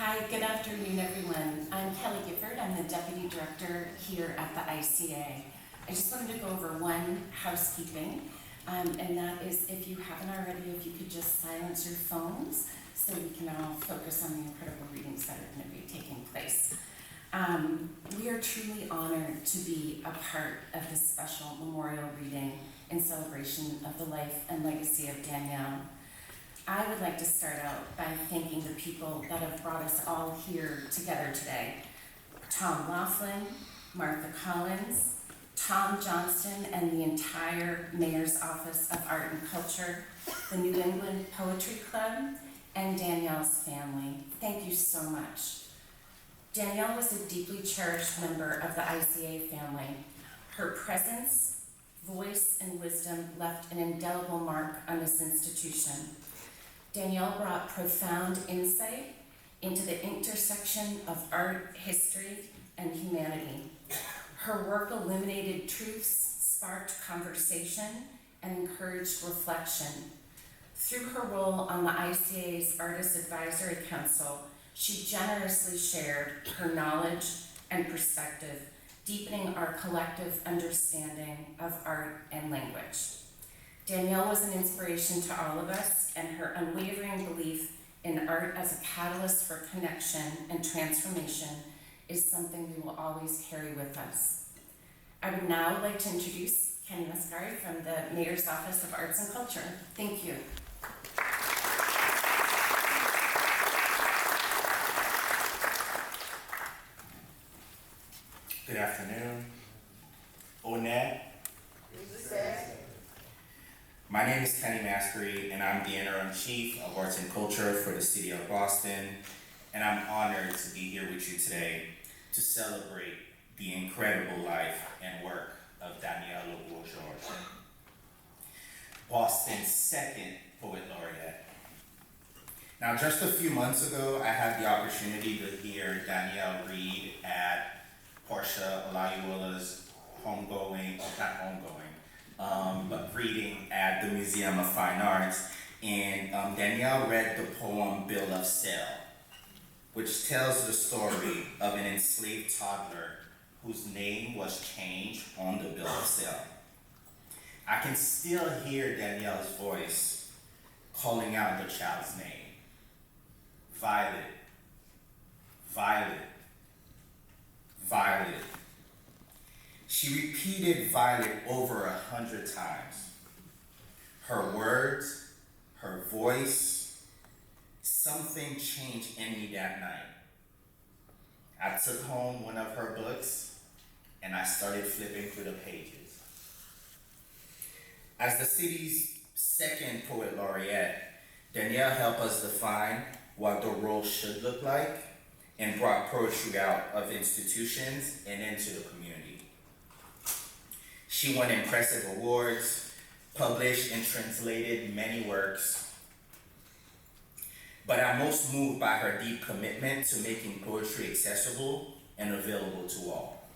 Hi, good afternoon, everyone. I'm Kelly Gifford. I'm the Deputy Director here at the ICA. I just wanted to go over one housekeeping, and that is if you haven't already, if you could just silence your phones so we can all focus on the incredible readings that are going to be taking place. We are truly honored to be a part of this special memorial reading in celebration of the life and legacy of Danielle. I would like to start out by thanking the people that have brought us all here together today. Tom Laughlin, Martha Collins, Tom Johnston, and the entire Mayor's Office of Art and Culture, the New England Poetry Club, and Danielle's family. Thank you so much. Danielle was a deeply cherished member of the ICA family. Her presence, voice, and wisdom left an indelible mark on this institution. Danielle brought profound insight into the intersection of art, history, and humanity. Her work illuminated truths, sparked conversation, and encouraged reflection. Through her role on the ICA's Artist Advisory Council, she generously shared her knowledge and perspective, deepening our collective understanding of art and language. Danielle was an inspiration to all of us, and her unwavering belief in art as a catalyst for connection and transformation is something we will always carry with us. I would now like to introduce Kenny Mascari from the Mayor's Office of Arts and Culture. Thank you. Good afternoon. Onet. My name is Kenny Mascari, and I'm the Interim Chief of Arts and Culture for the City of Boston, and I'm honored to be here with you today to celebrate the incredible life and work of Danielle Legros Georges, Boston's second Poet Laureate. Now, just a few months ago, I had the opportunity to hear Danielle read at Portia Olayiwola's but reading at the Museum of Fine Arts, and Danielle read the poem Bill of Sale, which tells the story of an enslaved toddler whose name was changed on the bill of sale. I can still hear Danielle's voice calling out the child's name. Violet, Violet, Violet. She repeated Violet over 100 times. Her words, her voice, something changed in me that night. I took home one of her books and I started flipping through the pages. As the city's second Poet Laureate, Danielle helped us define what the role should look like and brought poetry out of institutions and into the community. She won impressive awards, published and translated many works, but I'm most moved by her deep commitment to making poetry accessible and available to all.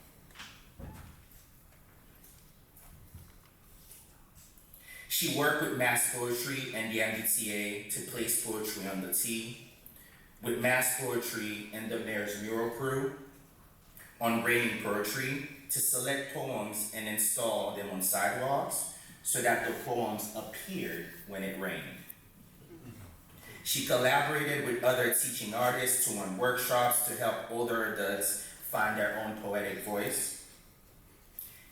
She worked with Mass Poetry and the MBTA to place poetry on the T, with Mass Poetry and the Mayor's Mural Crew on raining poetry to select poems and install them on sidewalks so that the poems appeared when it rained. She collaborated with other teaching artists to run workshops to help older adults find their own poetic voice.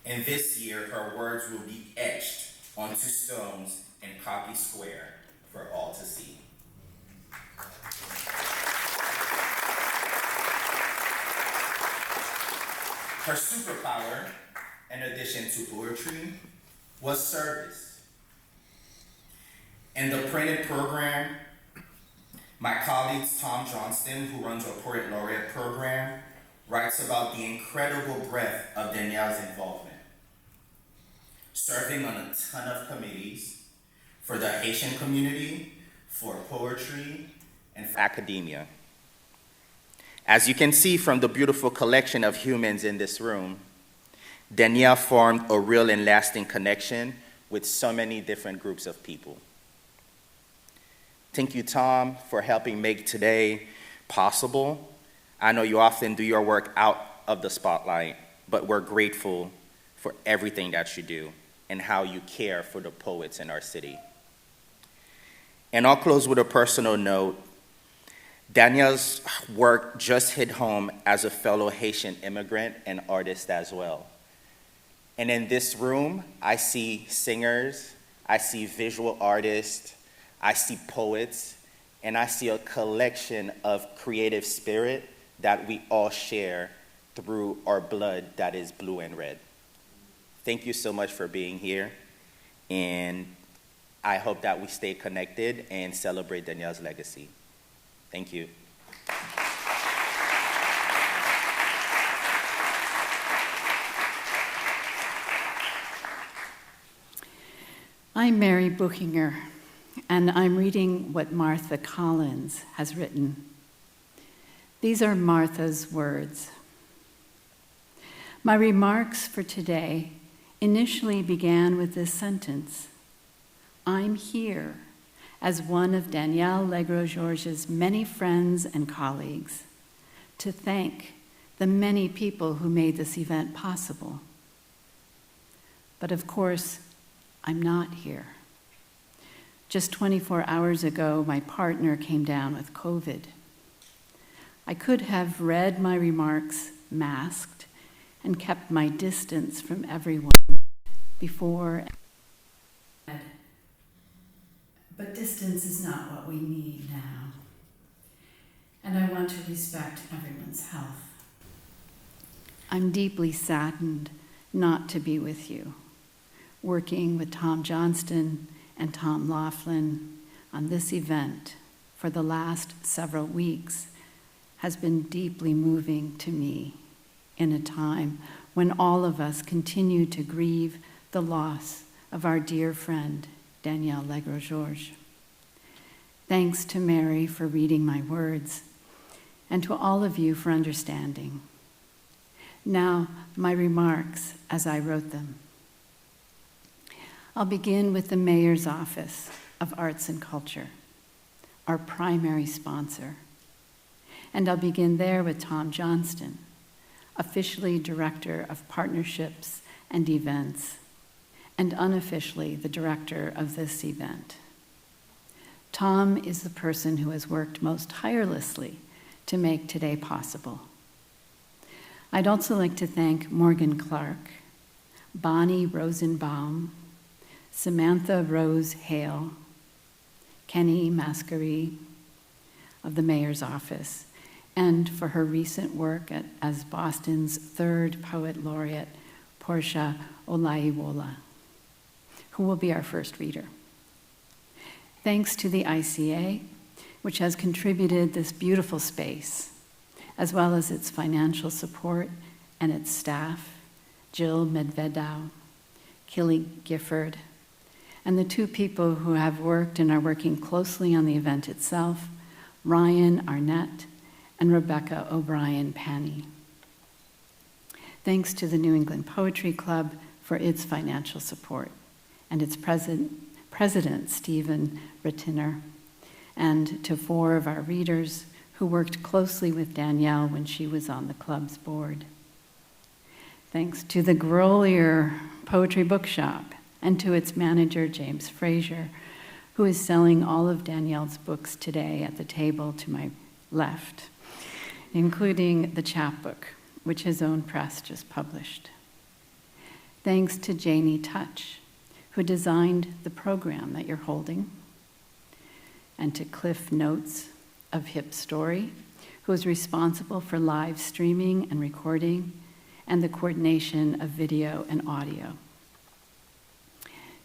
And this year, her words will be etched onto stones in Poppy Square for all to see. Her superpower, in addition to poetry, was service. In the printed program, my colleague Tom Johnston, who runs our Poet Laureate program, writes about the incredible breadth of Danielle's involvement. Serving on a ton of committees for the Haitian community, for poetry, and for academia. As you can see from the beautiful collection of humans in this room, Danielle formed a real and lasting connection with so many different groups of people. Thank you, Tom, for helping make today possible. I know you often do your work out of the spotlight, but we're grateful for everything that you do and how you care for the poets in our city. And I'll close with a personal note. Danielle's work just hit home as a fellow Haitian immigrant and artist as well. And in this room, I see singers, I see visual artists, I see poets, and I see a collection of creative spirit that we all share through our blood that is blue and red. Thank you so much for being here, and I hope that we stay connected and celebrate Danielle's legacy. Thank you. I'm Mary Buchinger, and I'm reading what Martha Collins has written. These are Martha's words. My remarks for today initially began with this sentence: I'm here as one of Danielle Legros Georges' many friends and colleagues to thank the many people who made this event possible. But of course, I'm not here. Just 24 hours ago, my partner came down with COVID. I could have read my remarks masked and kept my distance from everyone before. But distance is not what we need now. And I want to respect everyone's health. I'm deeply saddened not to be with you, working with Tom Johnston and Tom Laughlin on this event for the last several weeks has been deeply moving to me in a time when all of us continue to grieve the loss of our dear friend, Danielle Legros Georges. Thanks to Mary for reading my words, and to all of you for understanding. Now, my remarks as I wrote them. I'll begin with the Mayor's Office of Arts and Culture, our primary sponsor. And I'll begin there with Tom Johnston, officially Director of Partnerships and Events, and unofficially the director of this event. Tom is the person who has worked most tirelessly to make today possible. I'd also like to thank Morgan Clark, Bonnie Rosenbaum, Samantha Rose Hale, Kenny Mascari of the Mayor's Office, and for her recent work as Boston's third Poet Laureate, Portia Olaiwola, who will be our first reader. Thanks to the ICA, which has contributed this beautiful space, as well as its financial support and its staff, Jill Medvedow, Killy Gifford, and the two people who have worked and are working closely on the event itself, Ryan Arnett and Rebecca O'Brien Panny. Thanks to the New England Poetry Club for its financial support, and its president Stephen Rettiner, and to 4 of our readers who worked closely with Danielle when she was on the club's board. Thanks to the Grolier Poetry Bookshop and to its manager, James Frazier, who is selling all of Danielle's books today at the table to my left, including the chapbook, which his own press just published. Thanks to Janie Touch, who designed the program that you're holding, and to Cliff Notes of Hip Story, who is responsible for live streaming and recording and the coordination of video and audio.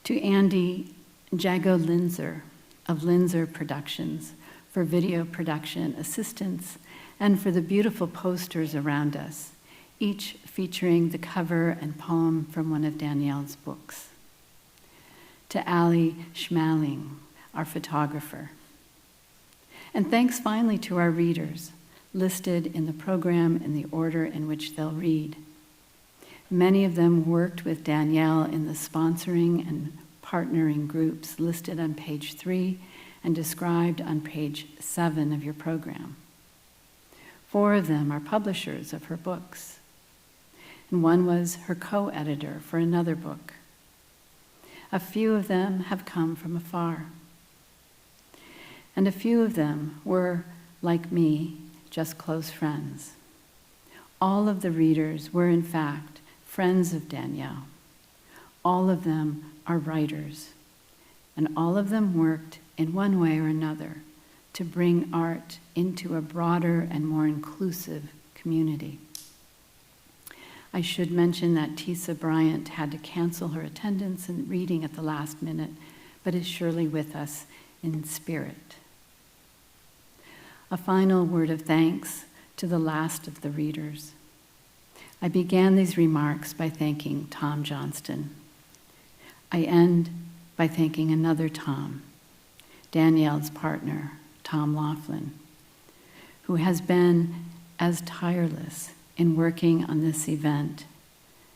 To Andy Jago Linzer of Linzer Productions for video production assistance and for the beautiful posters around us, each featuring the cover and poem from one of Danielle's books. To Ali Schmaling, our photographer. And thanks finally to our readers, listed in the program in the order in which they'll read. Many of them worked with Danielle in the sponsoring and partnering groups listed on page 3 and described on page 7 of your program. 4 of them are publishers of her books, and one was her co-editor for another book. A few of them have come from afar, and a few of them were, like me, just close friends. All of the readers were, in fact, friends of Danielle. All of them are writers, and all of them worked in one way or another to bring art into a broader and more inclusive community. I should mention that Tisa Bryant had to cancel her attendance and reading at the last minute, but is surely with us in spirit. A final word of thanks to the last of the readers. I began these remarks by thanking Tom Johnston. I end by thanking another Tom, Danielle's partner, Tom Laughlin, who has been as tireless in working on this event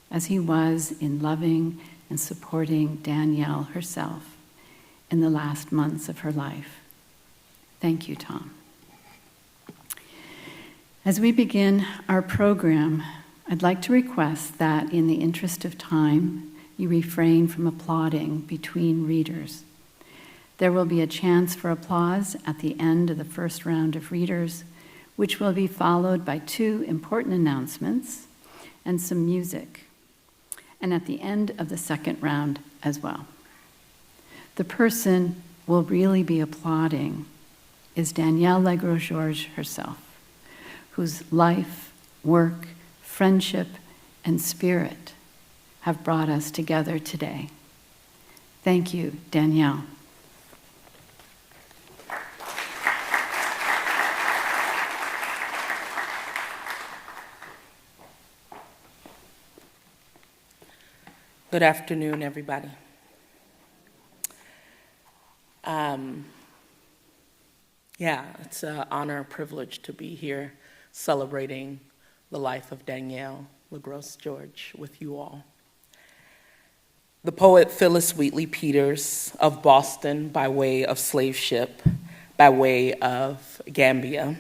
as he was in loving and supporting Danielle herself in the last months of her life. Thank you, Tom. As we begin our program, I'd like to request that in the interest of time, you refrain from applauding between readers. There will be a chance for applause at the end of the first round of readers, which will be followed by 2 important announcements and some music, and at the end of the second round as well. The person we'll really be applauding is Danielle Legros Georges herself, whose life, work, friendship, and spirit have brought us together today. Thank you, Danielle. Good afternoon, everybody. It's an honor and privilege to be here celebrating the life of Danielle Legros Georges with you all. The poet Phyllis Wheatley Peters of Boston, by way of slave ship, by way of Gambia,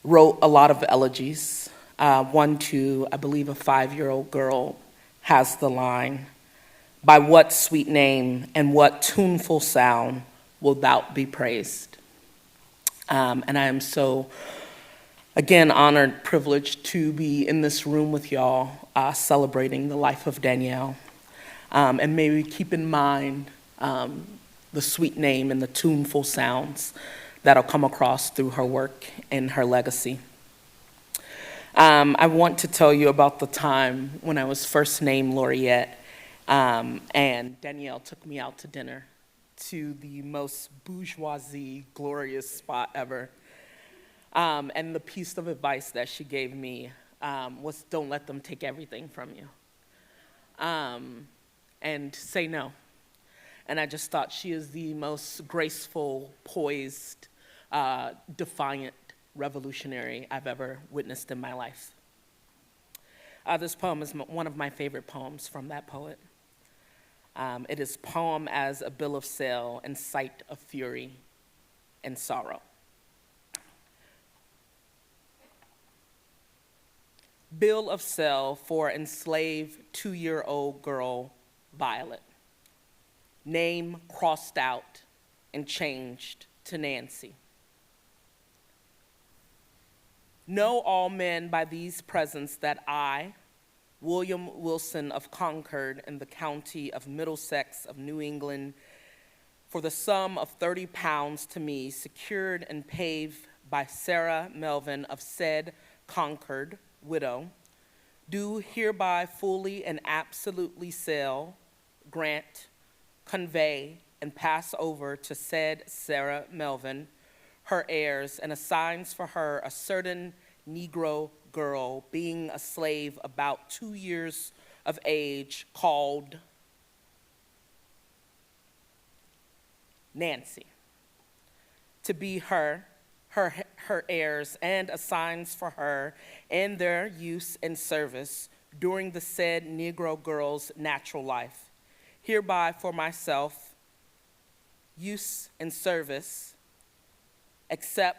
wrote a lot of elegies. One to, I believe, a 5-year-old girl has the line, "By what sweet name and what tuneful sound will thou be praised?" And I am so, again, honored, privileged to be in this room with y'all, celebrating the life of Danielle. And may we keep in mind the sweet name and the tuneful sounds that'll come across through her work and her legacy. I want to tell you about the time when I was first named laureate, and Danielle took me out to dinner to the most bourgeoisie, glorious spot ever. And the piece of advice that she gave me was, don't let them take everything from you. And say no. And I just thought she is the most graceful, poised, defiant revolutionary I've ever witnessed in my life. This poem is one of my favorite poems from that poet. It is poem as a bill of sale and sight of fury and sorrow. Bill of sale for enslaved 2-year-old girl Violet. Name crossed out and changed to Nancy. Know all men by these presents that I, William Wilson of Concord in the county of Middlesex of New England, for the sum of 30 pounds to me, secured and paid by Sarah Melvin of said Concord, widow, do hereby fully and absolutely sell, grant, convey, and pass over to said Sarah Melvin, her heirs, and assigns for her a certain Negro girl, being a slave about 2 years of age, called Nancy, to be her heirs, and assigns for her in their use and service during the said Negro girl's natural life. Hereby for myself, use and service, except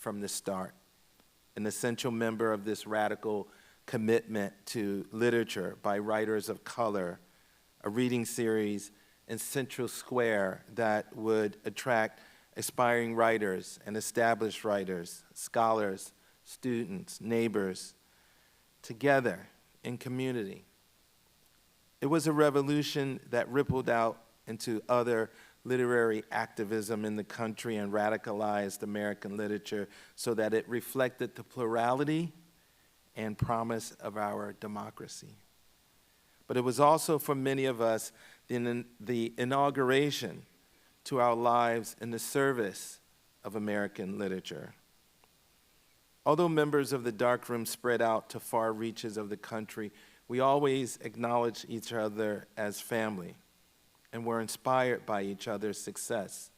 from the start, an essential member of this radical commitment to literature by writers of color, a reading series in Central Square that would attract aspiring writers and established writers, scholars, students, neighbors, together in community. It was a revolution that rippled out into other literary activism in the country and radicalized American literature so that it reflected the plurality and promise of our democracy. But it was also for many of us the inauguration to our lives in the service of American literature. Although members of the darkroom spread out to far reaches of the country, we always acknowledged each other as family and were inspired by each other's success,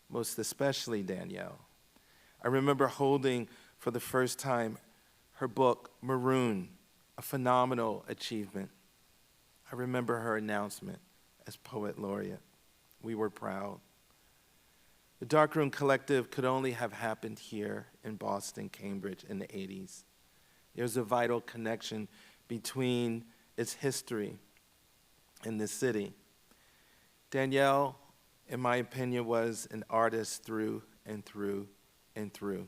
most especially Danielle. I remember holding for the first time her book, Maroon, a phenomenal achievement. I remember her announcement as Poet Laureate. We were proud. The Darkroom Collective could only have happened here in Boston, Cambridge in the 80s. There's a vital connection between its history and the city. Danielle, in my opinion, was an artist through and through and through,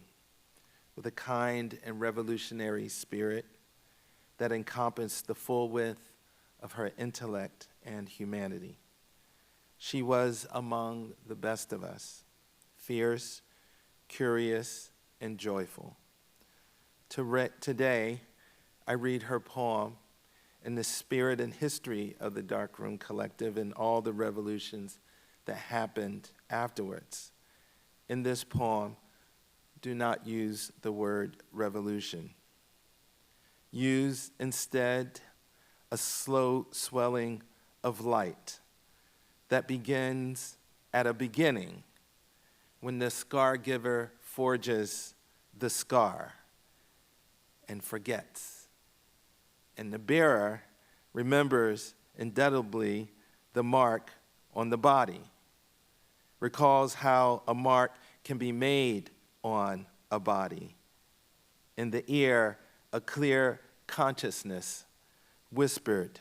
with a kind and revolutionary spirit that encompassed the full width of her intellect and humanity. She was among the best of us, fierce, curious, and joyful. Today, I read her poem in the spirit and history of the Darkroom Collective and all the revolutions that happened afterwards. In this poem, do not use the word revolution. Use instead a slow swelling of light that begins at a beginning when the scar giver forges the scar and forgets. And the bearer remembers indelibly the mark on the body, recalls how a mark can be made on a body. In the ear, a clear consciousness whispered.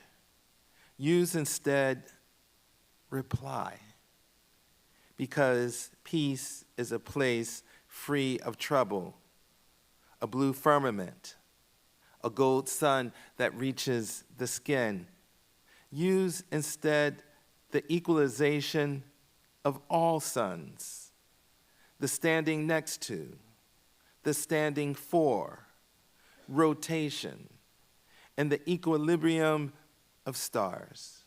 Use instead reply, because peace is a place free of trouble, a blue firmament, a gold sun that reaches the skin. Use instead the equalization of all suns, the standing next to, the standing for, rotation, and the equilibrium of stars.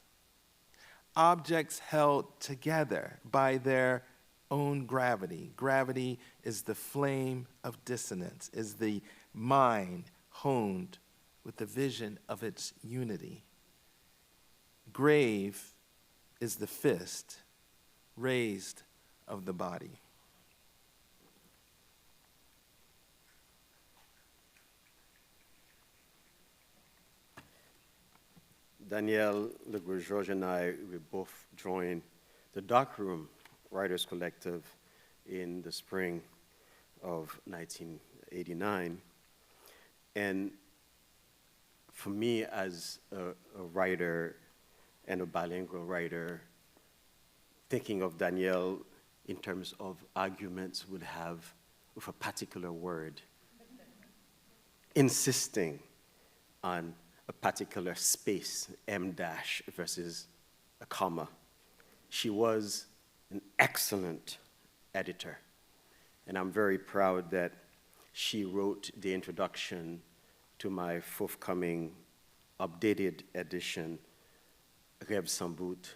Objects held together by their own gravity. Gravity is the flame of dissonance, is the mind honed with the vision of its unity. Grave is the fist raised of the body. Danielle Legros Georges and I, we both joined the Darkroom Writers Collective in the spring of 1989. And for me, as a writer and a bilingual writer, thinking of Danielle in terms of arguments would have with a particular word, insisting on a particular space, M dash versus a comma. She was an excellent editor, and I'm very proud that she wrote the introduction to my forthcoming updated edition, Rêve sans but,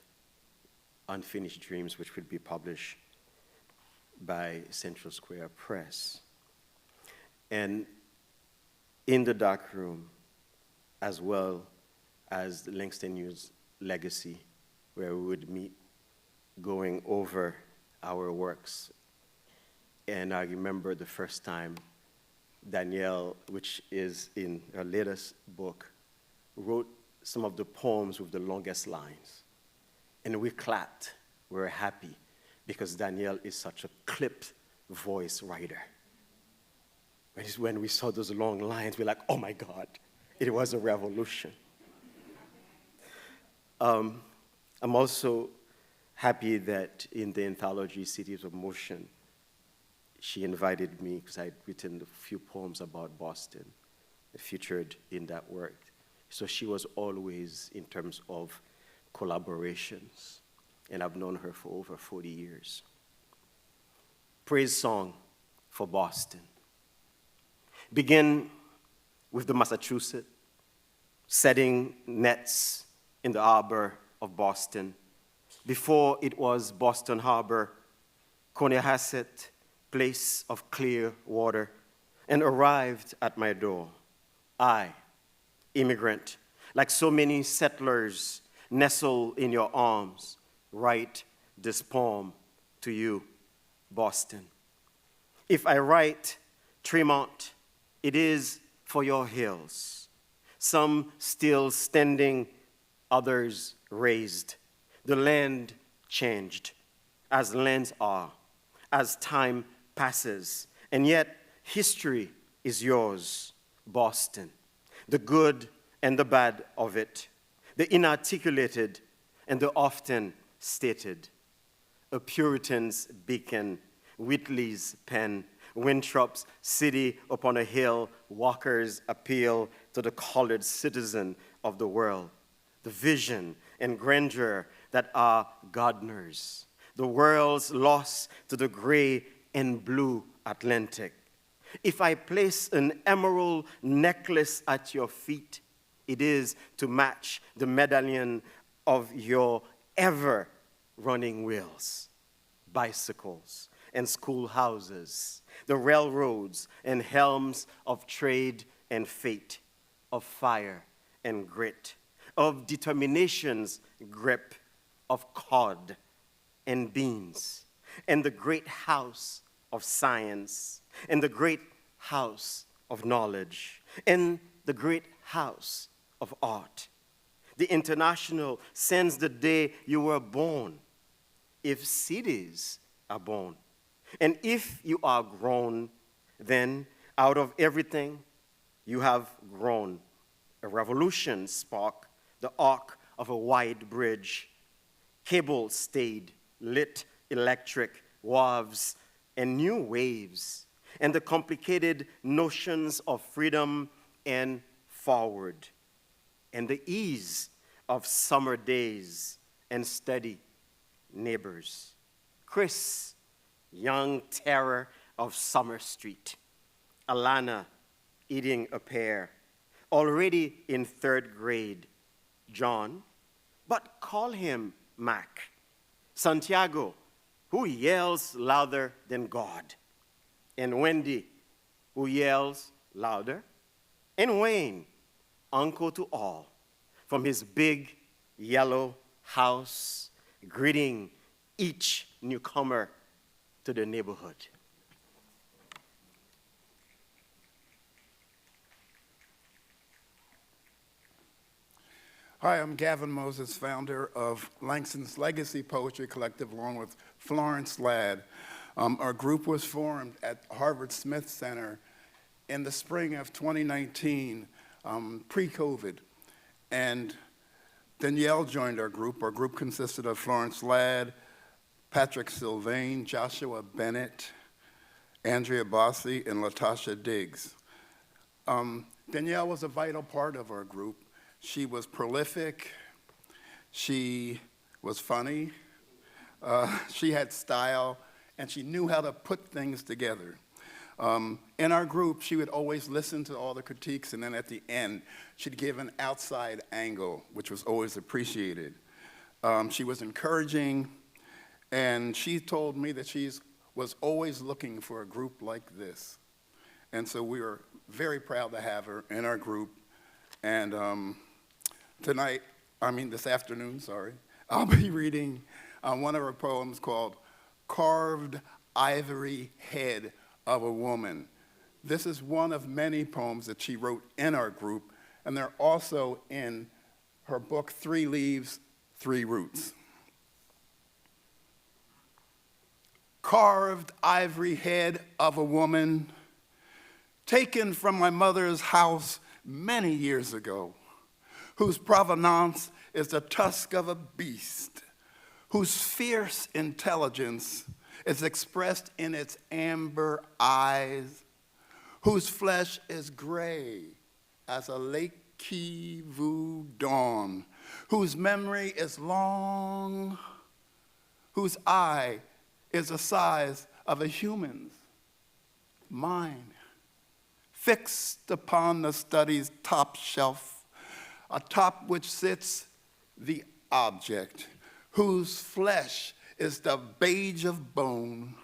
Unfinished Dreams, which will be published by Central Square Press. And in the Darkroom, as well as the Langston Hughes Legacy, where we would meet going over our works. And I remember the first time Danielle, which is in her latest book, wrote some of the poems with the longest lines. And we clapped, we were happy, because Danielle is such a clipped voice writer. When we saw those long lines, we're like, oh my God, it was a revolution. I'm also happy that in the anthology Cities of Motion, she invited me because I'd written a few poems about Boston featured in that work. So she was always in terms of collaborations, and I've known her for over 40 years. Praise song for Boston. Begin with the Massachusetts, setting nets in the harbor of Boston. Before it was Boston Harbor, Conehassett, place of clear water, and arrived at my door. I, immigrant, like so many settlers, nestle in your arms, write this poem to you, Boston. If I write Tremont, it is for your hills, some still standing, others raised. The land changed, as lands are, as time passes, and yet history is yours, Boston. The good and the bad of it, the inarticulated and the often stated. A Puritan's beacon, Whitley's pen, Winthrop's city upon a hill, Walker's appeal to the colored citizen of the world. The vision and grandeur that are gardeners. The world's loss to the gray and blue Atlantic. If I place an emerald necklace at your feet, it is to match the medallion of your ever-running wheels, bicycles and schoolhouses, the railroads and helms of trade and fate, of fire and grit, of determination's grip, of cod and beans, and the great house of science, and the great house of knowledge, and the great house of art. The International sends the day you were born, if cities are born. And if you are grown, then out of everything you have grown. A revolution spark, the arc of a wide bridge, cable stayed, lit electric waves, and new waves, and the complicated notions of freedom and forward, and the ease of summer days and steady neighbors. Chris, young terror of Summer Street. Alana, eating a pear, already in 3rd grade. John, but call him Mac. Santiago, who yells louder than God. And Wendy, who yells louder. And Wayne, uncle to all, from his big yellow house, greeting each newcomer to the neighborhood. Hi, I'm Gavin Moses, founder of Langston's Legacy Poetry Collective, along with Florence Ladd. Our group was formed at Harvard Smith Center in the spring of 2019, pre-COVID. And Danielle joined our group. Our group consisted of Florence Ladd, Patrick Sylvain, Joshua Bennett, Andrea Bossi, and Latasha Diggs. Danielle was a vital part of our group. She was prolific, she was funny, she had style, and she knew how to put things together. In our group, she would always listen to all the critiques, and then at the end, she'd give an outside angle, which was always appreciated. She was encouraging, and she told me that she was always looking for a group like this. And so we were very proud to have her in our group. And this afternoon, I'll be reading one of her poems called Carved Ivory Head of a Woman. This is one of many poems that she wrote in our group, and they're also in her book, 3 Leaves, 3 Roots. Carved ivory head of a woman, taken from my mother's house many years ago, whose provenance is the tusk of a beast, whose fierce intelligence is expressed in its amber eyes, whose flesh is gray as a Lake Kivu dawn, whose memory is long, whose eye is the size of a human's mind, fixed upon the study's top shelf, atop which sits the object, whose flesh is the beige of bone,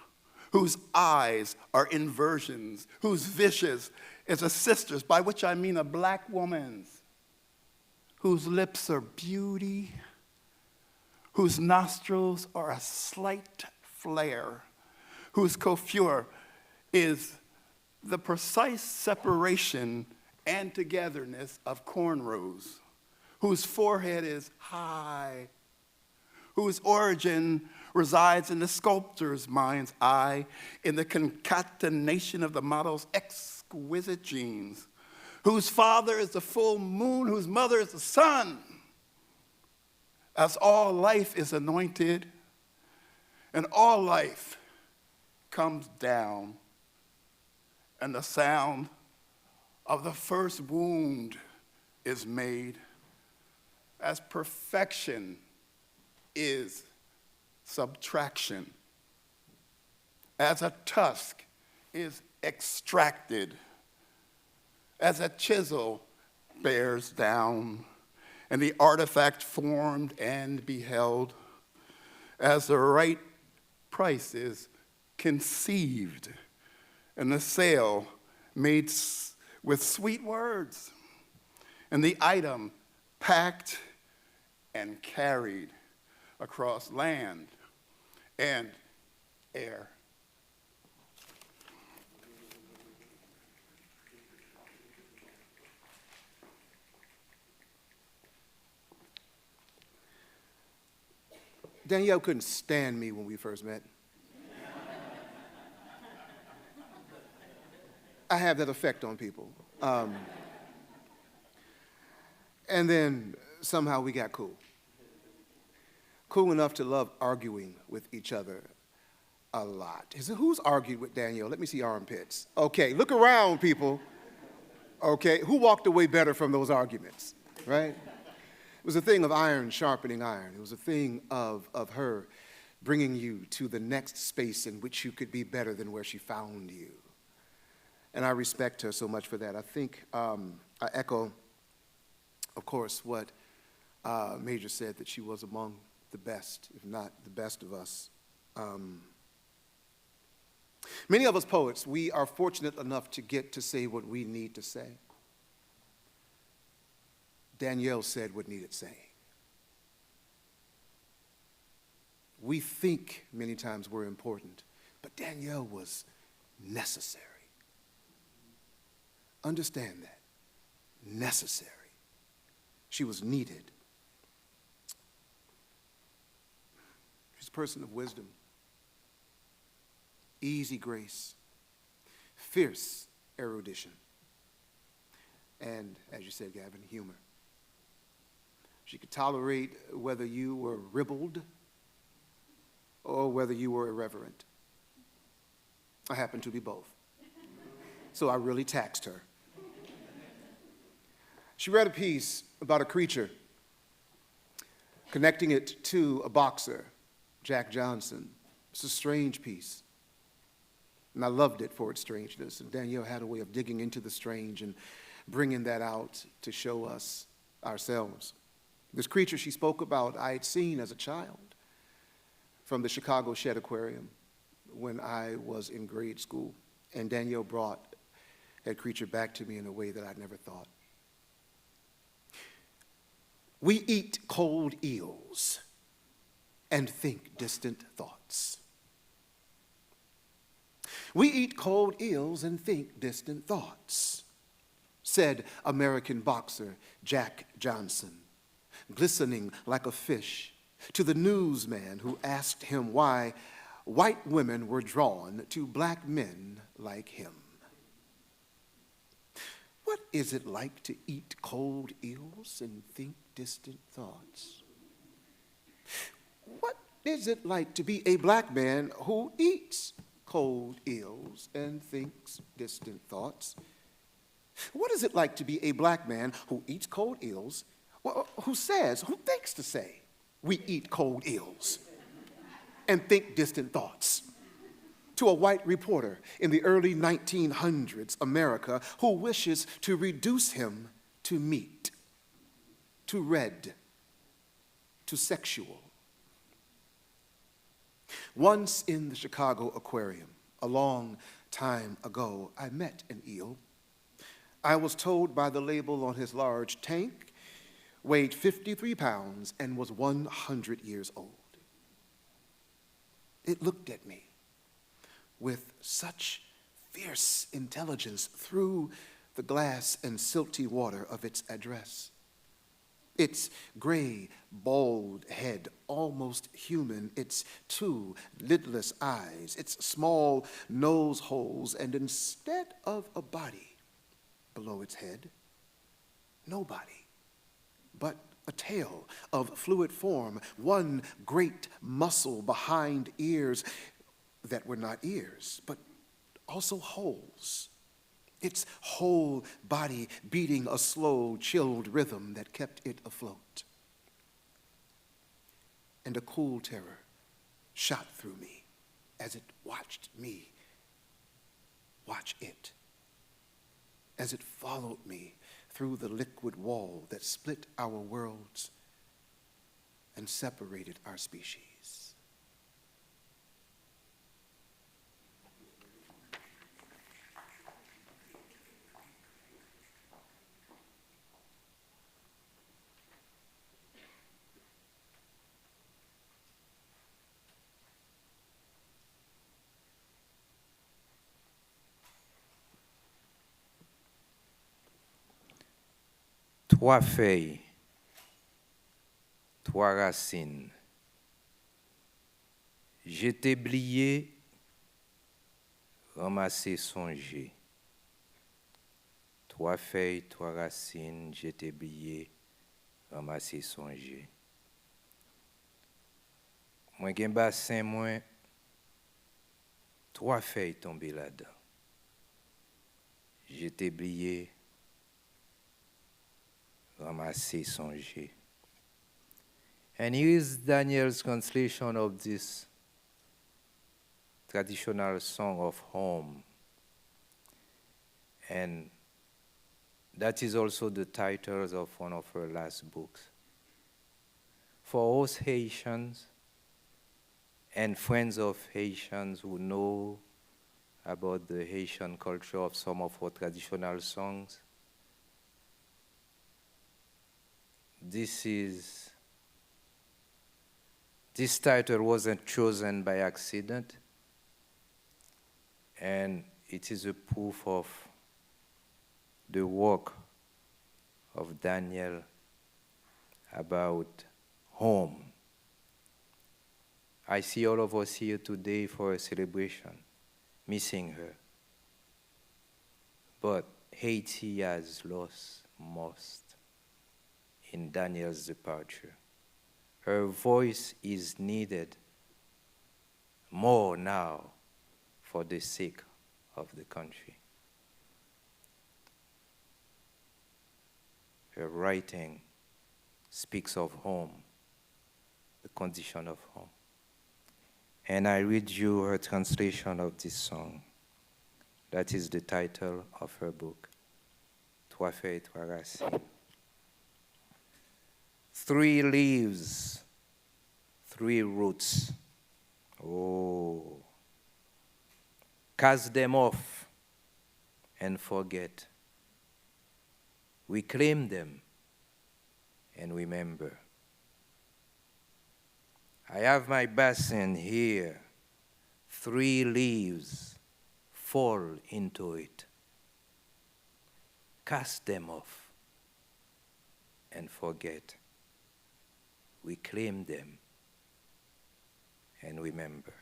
whose eyes are inversions, whose visage is a sister's, by which I mean a black woman's, whose lips are beauty, whose nostrils are a slight flare, whose coiffure is the precise separation and togetherness of cornrows, whose forehead is high, whose origin resides in the sculptor's mind's eye, in the concatenation of the model's exquisite genes, whose father is the full moon, whose mother is the sun. As all life is anointed, and all life comes down, and the sound of the first wound is made, as perfection is subtraction, as a tusk is extracted, as a chisel bears down, and the artifact formed and beheld, as the right price is conceived, and the sale made with sweet words, and the item packed and carried across land and air. Danielle couldn't stand me when we first met. I have that effect on people. And then somehow we got cool. Cool enough to love arguing with each other a lot. Who's argued with Danielle? Let me see armpits. Okay, look around, people. Okay, who walked away better from those arguments, right? It was a thing of iron sharpening iron. It was a thing of her bringing you to the next space in which you could be better than where she found you. And I respect her so much for that. I think I echo, of course, what Major said, that she was among the best, if not the best of us. Many of us poets, we are fortunate enough to get to say what we need to say. Danielle said what needed saying. We think many times we're important, but Danielle was necessary. Understand that. Necessary. She was needed. She's a person of wisdom, easy grace, fierce erudition, and, as you said, Gavin, humor. She could tolerate whether you were ribald or whether you were irreverent. I happen to be both. So I really taxed her. She read a piece about a creature, connecting it to a boxer, Jack Johnson. It's a strange piece. And I loved it for its strangeness. And Danielle had a way of digging into the strange and bringing that out to show us ourselves. This creature she spoke about, I had seen as a child from the Chicago Shed Aquarium when I was in grade school. And Danielle brought that creature back to me in a way that I'd never thought. We eat cold eels and think distant thoughts. We eat cold eels and think distant thoughts, said American boxer Jack Johnson, glistening like a fish, to the newsman who asked him why white women were drawn to black men like him. is it like to eat cold eels and think distant thoughts? What is it like to be a black man who eats cold eels and thinks distant thoughts? What is it like to be a black man who eats cold eels, who thinks to say, we eat cold eels and think distant thoughts? To a white reporter in the early 1900s America who wishes to reduce him to meat, to red, to sexual. Once in the Chicago Aquarium, a long time ago, I met an eel. I was told by the label on his large tank, weighed 53 pounds and was 100 years old. It looked at me with such fierce intelligence through the glass and silty water of its address. Its gray, bald head, almost human, its two lidless eyes, its small nose holes, and instead of a body below its head, nobody but a tail of fluid form, one great muscle behind ears that were not ears, but also holes. Its whole body beating a slow, chilled rhythm that kept it afloat. And a cool terror shot through me as it watched me watch it, as it followed me through the liquid wall that split our worlds and separated our species. Trois feuilles, trois racines. J'étais blié, ramassé, songé. Trois feuilles, trois racines, j'étais blié, ramassé, songé. Moi gen bassin moi, trois feuilles tombées là-dedans. J'étais blié, ramassé, songé. And here is Danielle's translation of this traditional song of home. And that is also the title of one of her last books. For us Haitians and friends of Haitians who know about the Haitian culture of some of our traditional songs, this title wasn't chosen by accident, and it is a proof of the work of Danielle about home. I see all of us here today for a celebration, missing her. But Haiti has lost most in Danielle's departure. Her voice is needed more now for the sake of the country. Her writing speaks of home, the condition of home. And I read you her translation of this song. That is the title of her book, Trois feuilles, trois racines. 3 leaves, 3 roots. Oh. Cast them off and forget. We claim them and remember. I have my basin here. 3 leaves fall into it. Cast them off and forget. We claim them and remember.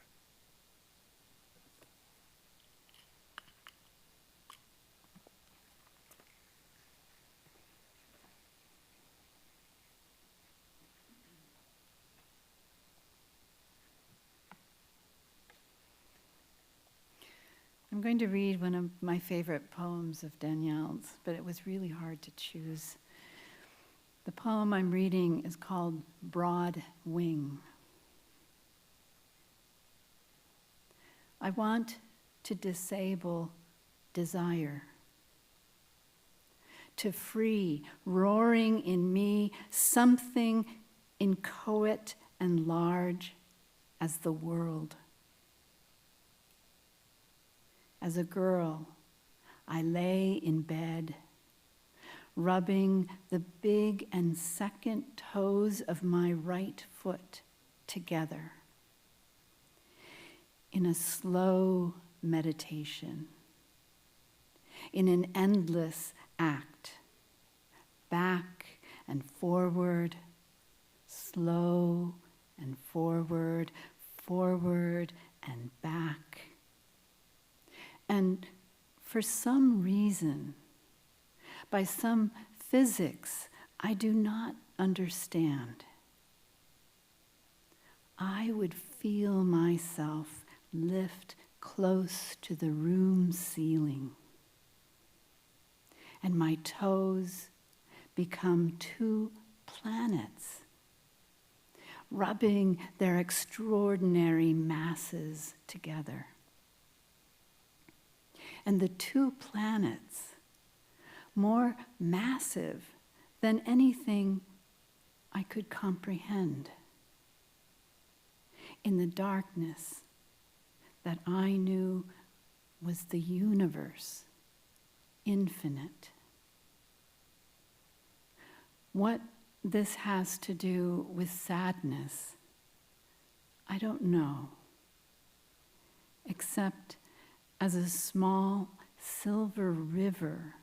I'm going to read one of my favorite poems of Danielle's, but it was really hard to choose. The poem I'm reading is called Broad Wing. I want to disable desire, to free, roaring in me, something inchoate and large as the world. As a girl, I lay in bed, rubbing the big and second toes of my right foot together in a slow meditation, in an endless act, back and forward, slow and forward, forward and back. And for some reason, by some physics I do not understand, I would feel myself lift close to the room ceiling, and my toes become two planets, rubbing their extraordinary masses together. And the two planets, more massive than anything I could comprehend. In the darkness that I knew was the universe, infinite. What this has to do with sadness, I don't know, except as a small silver river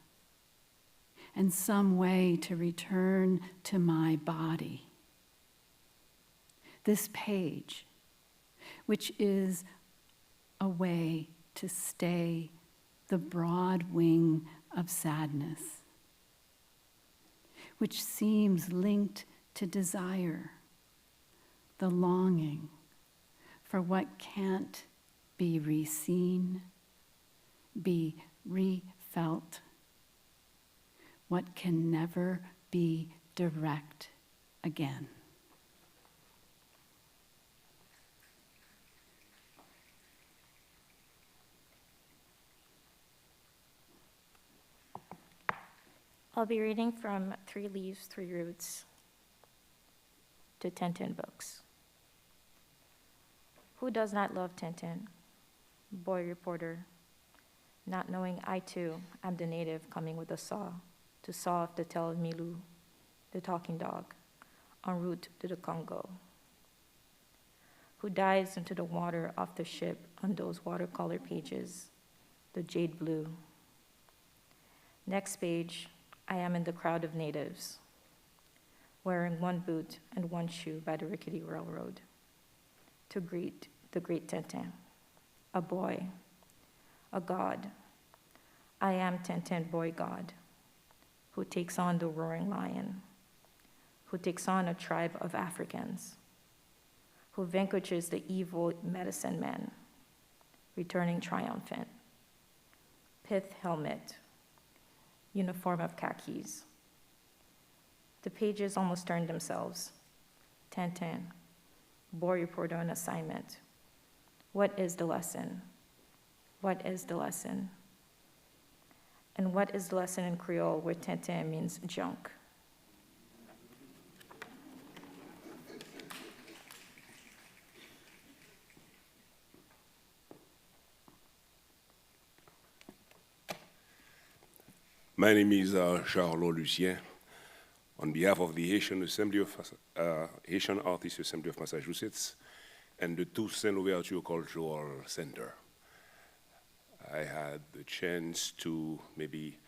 and some way to return to my body. This page, which is a way to stay the broad wing of sadness, which seems linked to desire, the longing for what can't be re-seen, be re-felt, what can never be direct again. I'll be reading from 3 Leaves, 3 Roots to Tintin books. Who does not love Tintin? Boy reporter, not knowing I too am the native coming with a saw to saw off the tail of Milou, the talking dog, en route to the Congo. Who dives into the water off the ship on those watercolor pages, the jade blue. Next page, I am in the crowd of natives, wearing one boot and one shoe by the rickety railroad, to greet the great Tintin, a boy, a god. I am Tintin, boy god, who takes on the roaring lion, who takes on a tribe of Africans, who vanquishes the evil medicine man, returning triumphant. Pith helmet, uniform of khakis. The pages almost turned themselves. Tintin, boy reporter on assignment. What is the lesson? What is the lesson? And what is the lesson in Creole where Tintin means junk? My name is Charles Lucien. On behalf of the Haitian Artists Assembly of Massachusetts and the Toussaint Louverture Cultural Center, I had the chance to maybe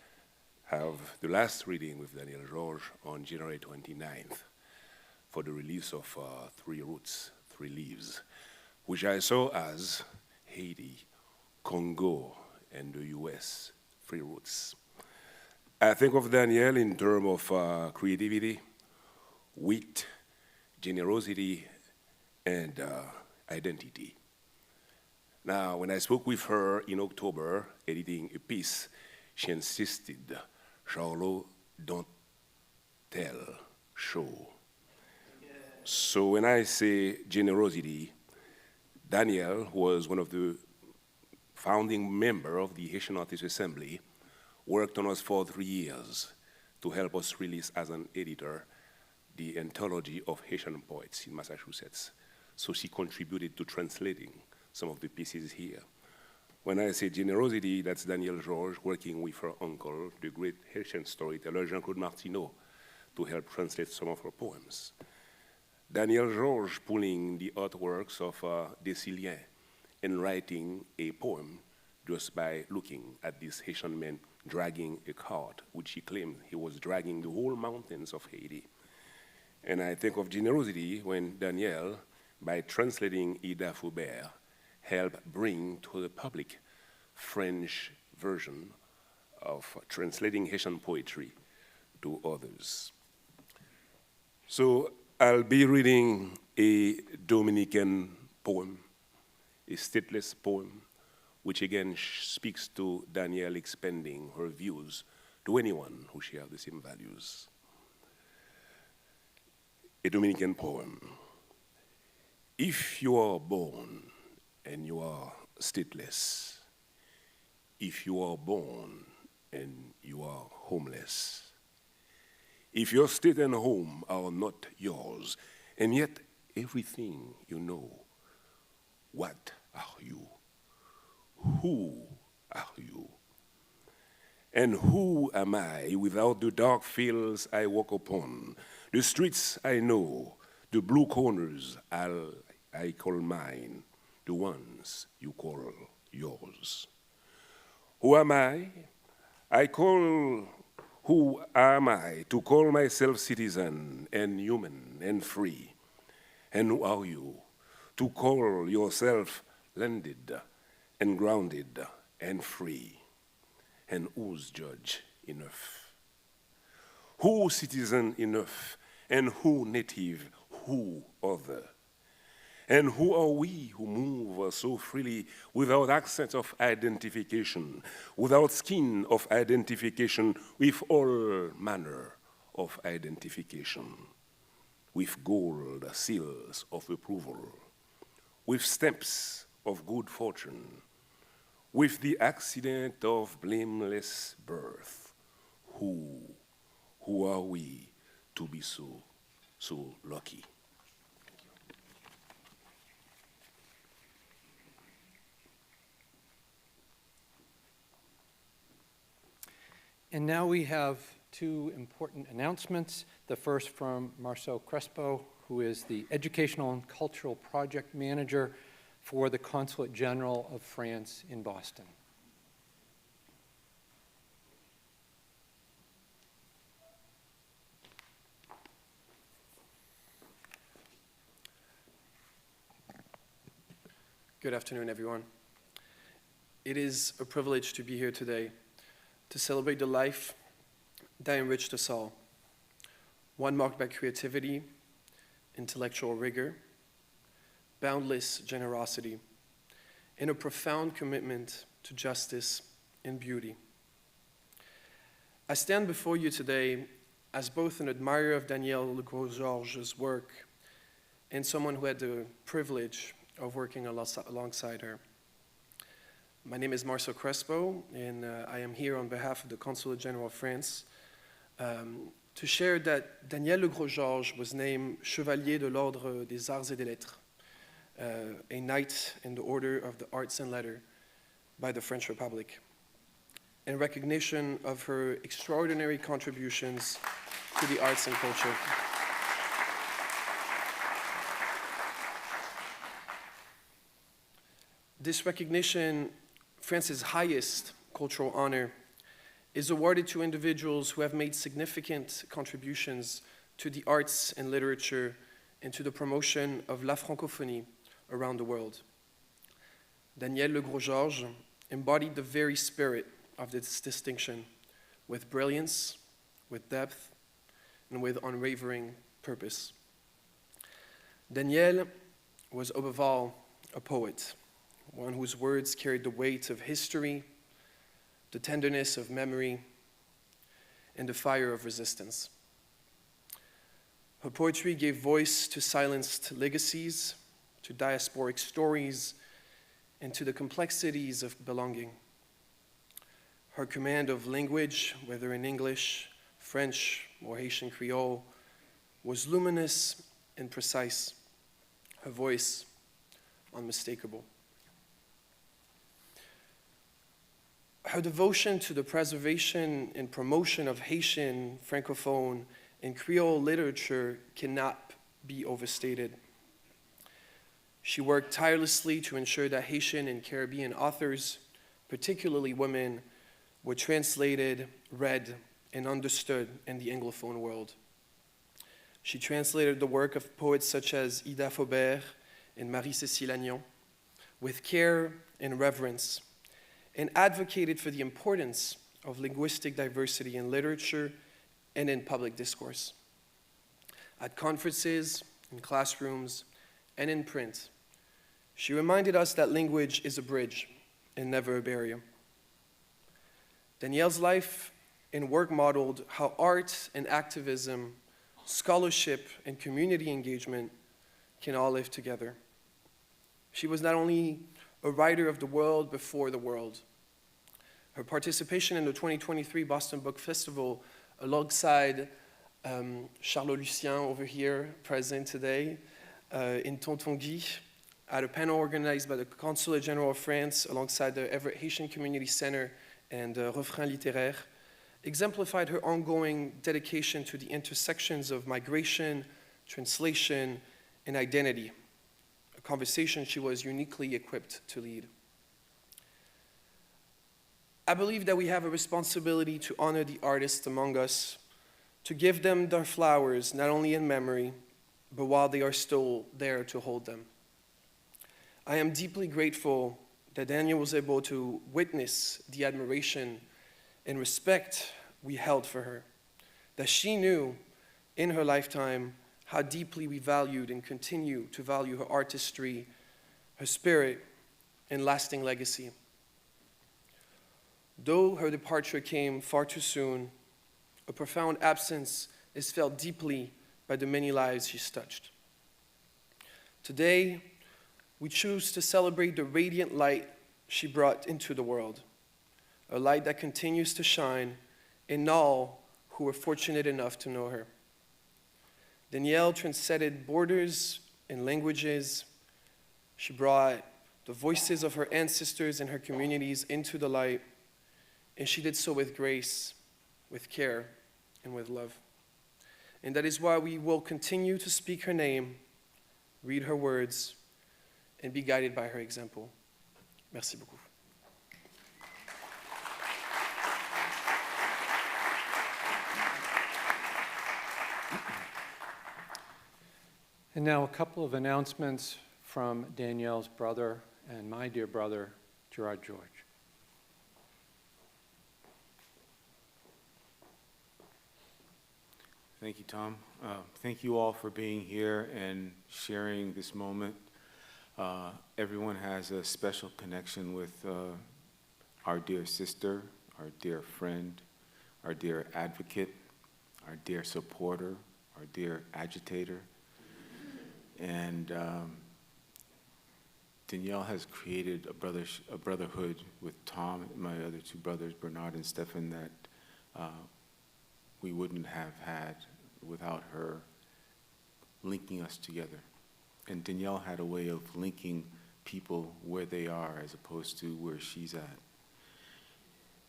have the last reading with Danielle Georges on January 29th for the release of 3 Roots, 3 Leaves, which I saw as Haiti, Congo, and the US, 3 Roots. I think of Danielle in terms of creativity, wit, generosity, and identity. Now, when I spoke with her in October, editing a piece, she insisted, Charlot, don't tell, show. So when I say generosity, Danielle, who was one of the founding members of the Haitian Artists Assembly, worked on us for 3 years to help us release as an editor the anthology of Haitian poets in Massachusetts. So she contributed to translating some of the pieces here. When I say generosity, that's Danielle Georges working with her uncle, the great Haitian storyteller Jean-Claude Martineau, to help translate some of her poems. Danielle Georges pulling the artworks of Desilien and writing a poem just by looking at this Haitian man dragging a cart, which he claimed he was dragging the whole mountains of Haiti. And I think of generosity when Danielle, by translating Ida Foubert, helped bring to the public French version of translating Haitian poetry to others. So I'll be reading a Dominican poem, a stateless poem, which again speaks to Danielle expanding her views to anyone who shares the same values. A Dominican poem. If you are born and you are stateless, if you are born and you are homeless, if your state and home are not yours, and yet everything you know, what are you? Who are you? And who am I without the dark fields I walk upon, the streets I know, the blue corners I call mine, the ones you call yours? Who am I? Who am I to call myself citizen and human and free? And who are you to call yourself landed and grounded and free? And who's judge enough? Who citizen enough? And who native? Who other? And who are we who move so freely without accent of identification, without skin of identification, with all manner of identification, with gold seals of approval, with stamps of good fortune, with the accident of blameless birth? Who are we to be so lucky? And now we have two important announcements. The first from Marcel Crespo, who is the Educational and Cultural Project Manager for the Consulate General of France in Boston. Good afternoon, everyone. It is a privilege to be here today to celebrate the life that enriched us all, one marked by creativity, intellectual rigor, boundless generosity, and a profound commitment to justice and beauty. I stand before you today as both an admirer of Danielle Legros Georges' work and someone who had the privilege of working alongside her. My name is Marcel Crespo, and I am here on behalf of the Consulate General of France to share that Danielle Legros Georges was named Chevalier de l'Ordre des Arts et des Lettres, a Knight in the Order of the Arts and Letters by the French Republic, in recognition of her extraordinary contributions to the arts and culture. This recognition, France's highest cultural honor, is awarded to individuals who have made significant contributions to the arts and literature and to the promotion of la francophonie around the world. Danielle Legros Georges embodied the very spirit of this distinction with brilliance, with depth, and with unwavering purpose. Danielle was above all a poet one whose words carried the weight of history, the tenderness of memory, and the fire of resistance. Her poetry gave voice to silenced legacies, to diasporic stories, and to the complexities of belonging. Her command of language, whether in English, French, or Haitian Creole, was luminous and precise. Her voice, unmistakable. Her devotion to the preservation and promotion of Haitian, Francophone, and Creole literature cannot be overstated. She worked tirelessly to ensure that Haitian and Caribbean authors, particularly women, were translated, read, and understood in the Anglophone world. She translated the work of poets such as Ida Faubert and Marie-Cécile Agnon with care and reverence, and advocated for the importance of linguistic diversity in literature and in public discourse. At conferences, in classrooms, and in print, she reminded us that language is a bridge and never a barrier. Danielle's life and work modeled how art and activism, scholarship and community engagement can all live together. She was not only a writer of the world before the world. Her participation in the 2023 Boston Book Festival alongside Charlotte Lucien over here, present today, in Tonton Guy, at a panel organized by the Consulate General of France alongside the Everett Haitian Community Center and Refrain Littéraire, exemplified her ongoing dedication to the intersections of migration, translation, and identity, a conversation she was uniquely equipped to lead. I believe that we have a responsibility to honor the artists among us, to give them their flowers, not only in memory, but while they are still there to hold them. I am deeply grateful that Danielle was able to witness the admiration and respect we held for her, that she knew in her lifetime how deeply we valued and continue to value her artistry, her spirit, and lasting legacy. Though her departure came far too soon, a profound absence is felt deeply by the many lives she's touched. Today, we choose to celebrate the radiant light she brought into the world, a light that continues to shine in all who were fortunate enough to know her. Danielle transcended borders and languages. She brought the voices of her ancestors and her communities into the light, and she did so with grace, with care, and with love. And that is why we will continue to speak her name, read her words, and be guided by her example. Merci beaucoup. And now a couple of announcements from Danielle's brother and my dear brother, Gerard George. Thank you, Tom. Thank you all for being here and sharing this moment. Everyone has a special connection with our dear sister, our dear friend, our dear advocate, our dear supporter, our dear agitator. And Danielle has created a brotherhood with Tom and my other two brothers, Bernard and Stefan, that we wouldn't have had without her linking us together. And Danielle had a way of linking people where they are as opposed to where she's at.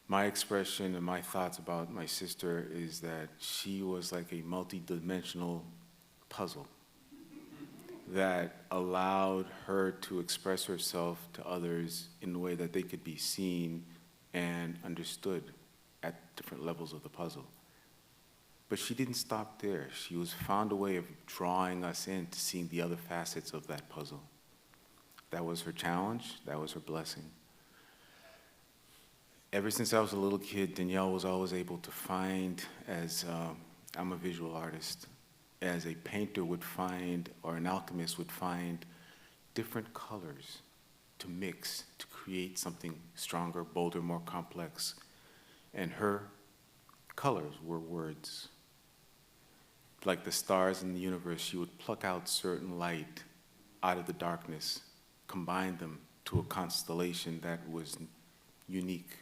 My expression and my thoughts about my sister is that she was like a multi-dimensional puzzle that allowed her to express herself to others in a way that they could be seen and understood at different levels of the puzzle. But she didn't stop there. She found a way of drawing us in to seeing the other facets of that puzzle. That was her challenge. That was her blessing. Ever since I was a little kid, Danielle was always able to find, as I'm a visual artist, as a painter would find, or an alchemist would find, different colors to mix, to create something stronger, bolder, more complex. And her colors were words. Like the stars in the universe, she would pluck out certain light out of the darkness, combine them to a constellation that was unique,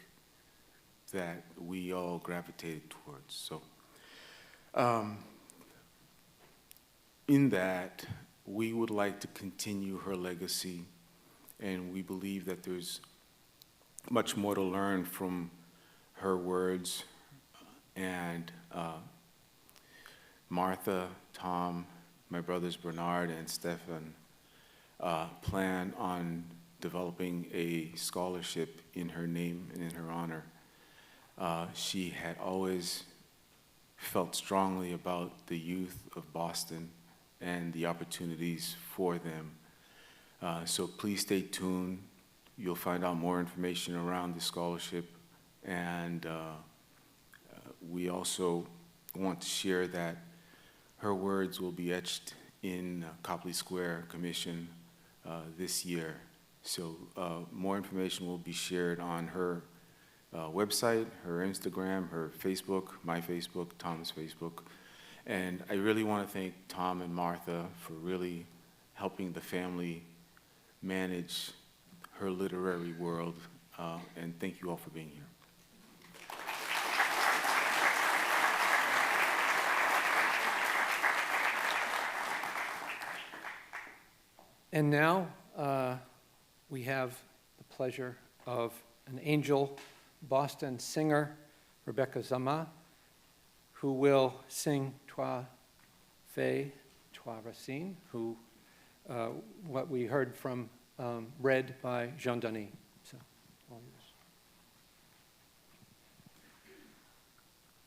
that we all gravitated towards. So, in that, we would like to continue her legacy, and we believe that there's much more to learn from her words. And Martha, Tom, my brothers Bernard and Stefan plan on developing a scholarship in her name and in her honor. She had always felt strongly about the youth of Boston and the opportunities for them. So please stay tuned. You'll find out more information around the scholarship. And we also want to share that her words will be etched in Copley Square Commission this year. So more information will be shared on her website, her Instagram, her Facebook, my Facebook, Tom's Facebook. And I really want to thank Tom and Martha for really helping the family manage her literary world. And thank you all for being here. And now we have the pleasure of an angel Boston singer, Rebecca Zama, who will sing Toi Fais, Toi Racine, who what we heard from read by Jean Denis. So, all yours.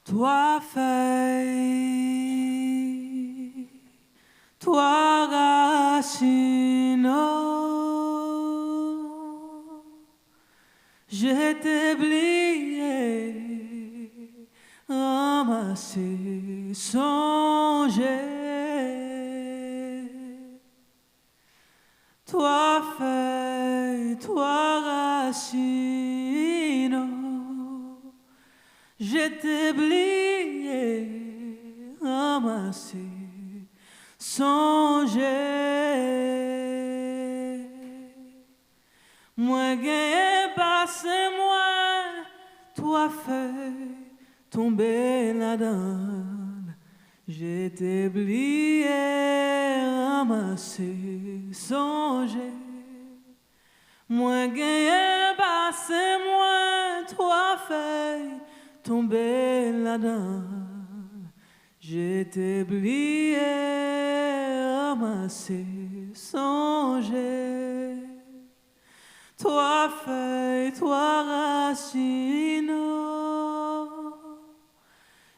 Toi feuille, toi racine, je t'ai oublié, ramassé, songé. Toi feuille, toi racine, je t'ai oublié, ramassé, songé. Moi gagné, passé moi, toi feuille, tombé là-dedans. Je t'ai oublié, ramassé, songé. Moi gagné, passé moi, toi feuille, tombé là-dedans. Je t'ai oublié, ramassé, songé. Toi feuille, toi racine,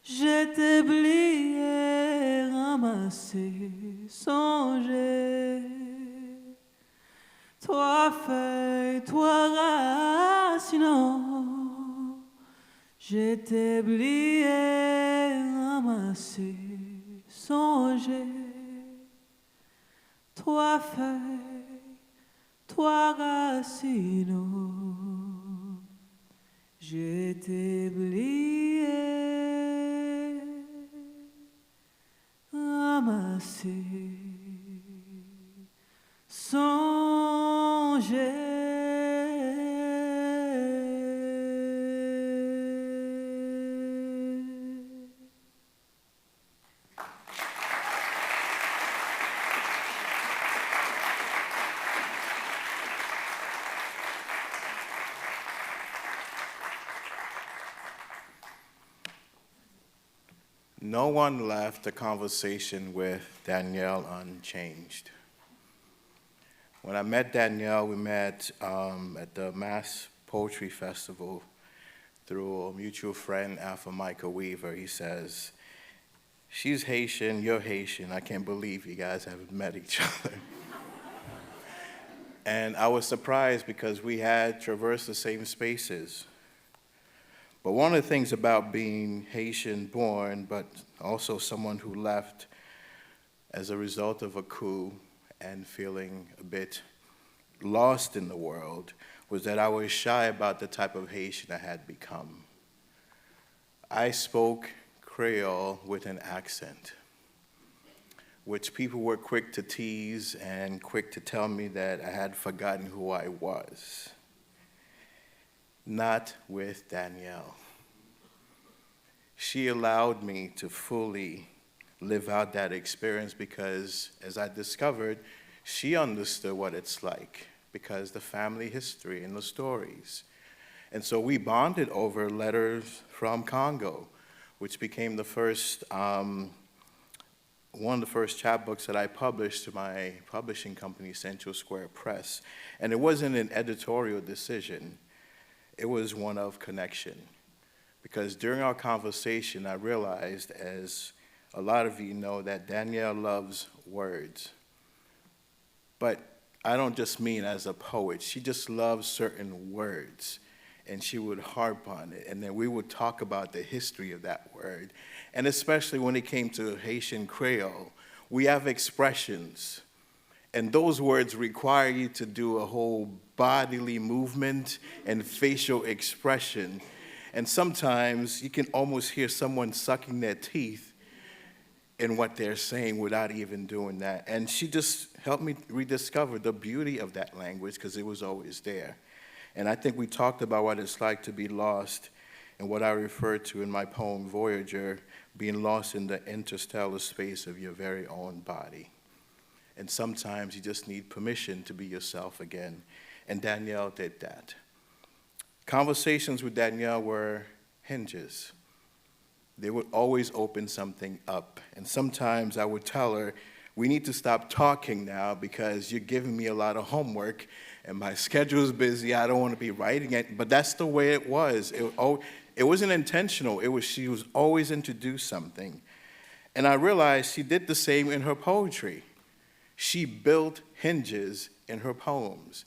je t'ai oublié, ramassé, songé. Toi feuille, toi racine, je t'ai oublié, ramassé, songé. Toi feuille, toi racine, je t'ai oublié, ramassé, songé. No one left the conversation with Danielle unchanged. When I met Danielle, we met at the Mass Poetry Festival through a mutual friend, Alpha Micah Weaver. He says, she's Haitian, you're Haitian. I can't believe you guys haven't met each other. And I was surprised because we had traversed the same spaces. But one of the things about being Haitian born, but also someone who left as a result of a coup and feeling a bit lost in the world was that I was shy about the type of Haitian I had become. I spoke Creole with an accent, which people were quick to tease and quick to tell me that I had forgotten who I was. Not with Danielle. She allowed me to fully live out that experience because, as I discovered, she understood what it's like because the family history and the stories. And so we bonded over letters from Congo, which became the first, one of the first chapbooks that I published to my publishing company, Central Square Press. And it wasn't an editorial decision, it was one of connection. Because during our conversation, I realized, as a lot of you know, that Danielle loves words. But I don't just mean as a poet. She just loves certain words, and she would harp on it. And then we would talk about the history of that word. And especially when it came to Haitian Creole, we have expressions. And those words require you to do a whole bodily movement and facial expression. And sometimes you can almost hear someone sucking their teeth in what they're saying without even doing that. And she just helped me rediscover the beauty of that language because it was always there. And I think we talked about what it's like to be lost and what I refer to in my poem, Voyager, being lost in the interstellar space of your very own body. And sometimes you just need permission to be yourself again. And Danielle did that. Conversations with Danielle were hinges. They would always open something up. And sometimes I would tell her, we need to stop talking now because you're giving me a lot of homework and my schedule's busy, I don't want to be writing it. But that's the way it was. It wasn't intentional. She was always into do something. And I realized she did the same in her poetry. She built hinges in her poems.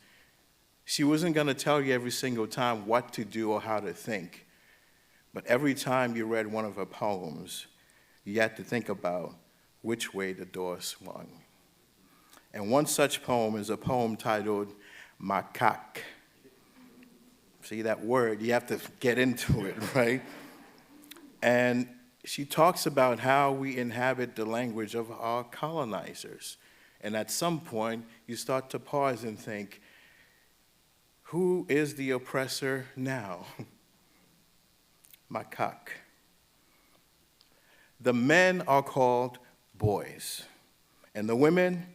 She wasn't going to tell you every single time what to do or how to think. But every time you read one of her poems, you had to think about which way the door swung. And one such poem is a poem titled Macaque. See that word, you have to get into it, right? And she talks about how we inhabit the language of our colonizers. And at some point, you start to pause and think, who is the oppressor now? Macaque. The men are called boys, and the women,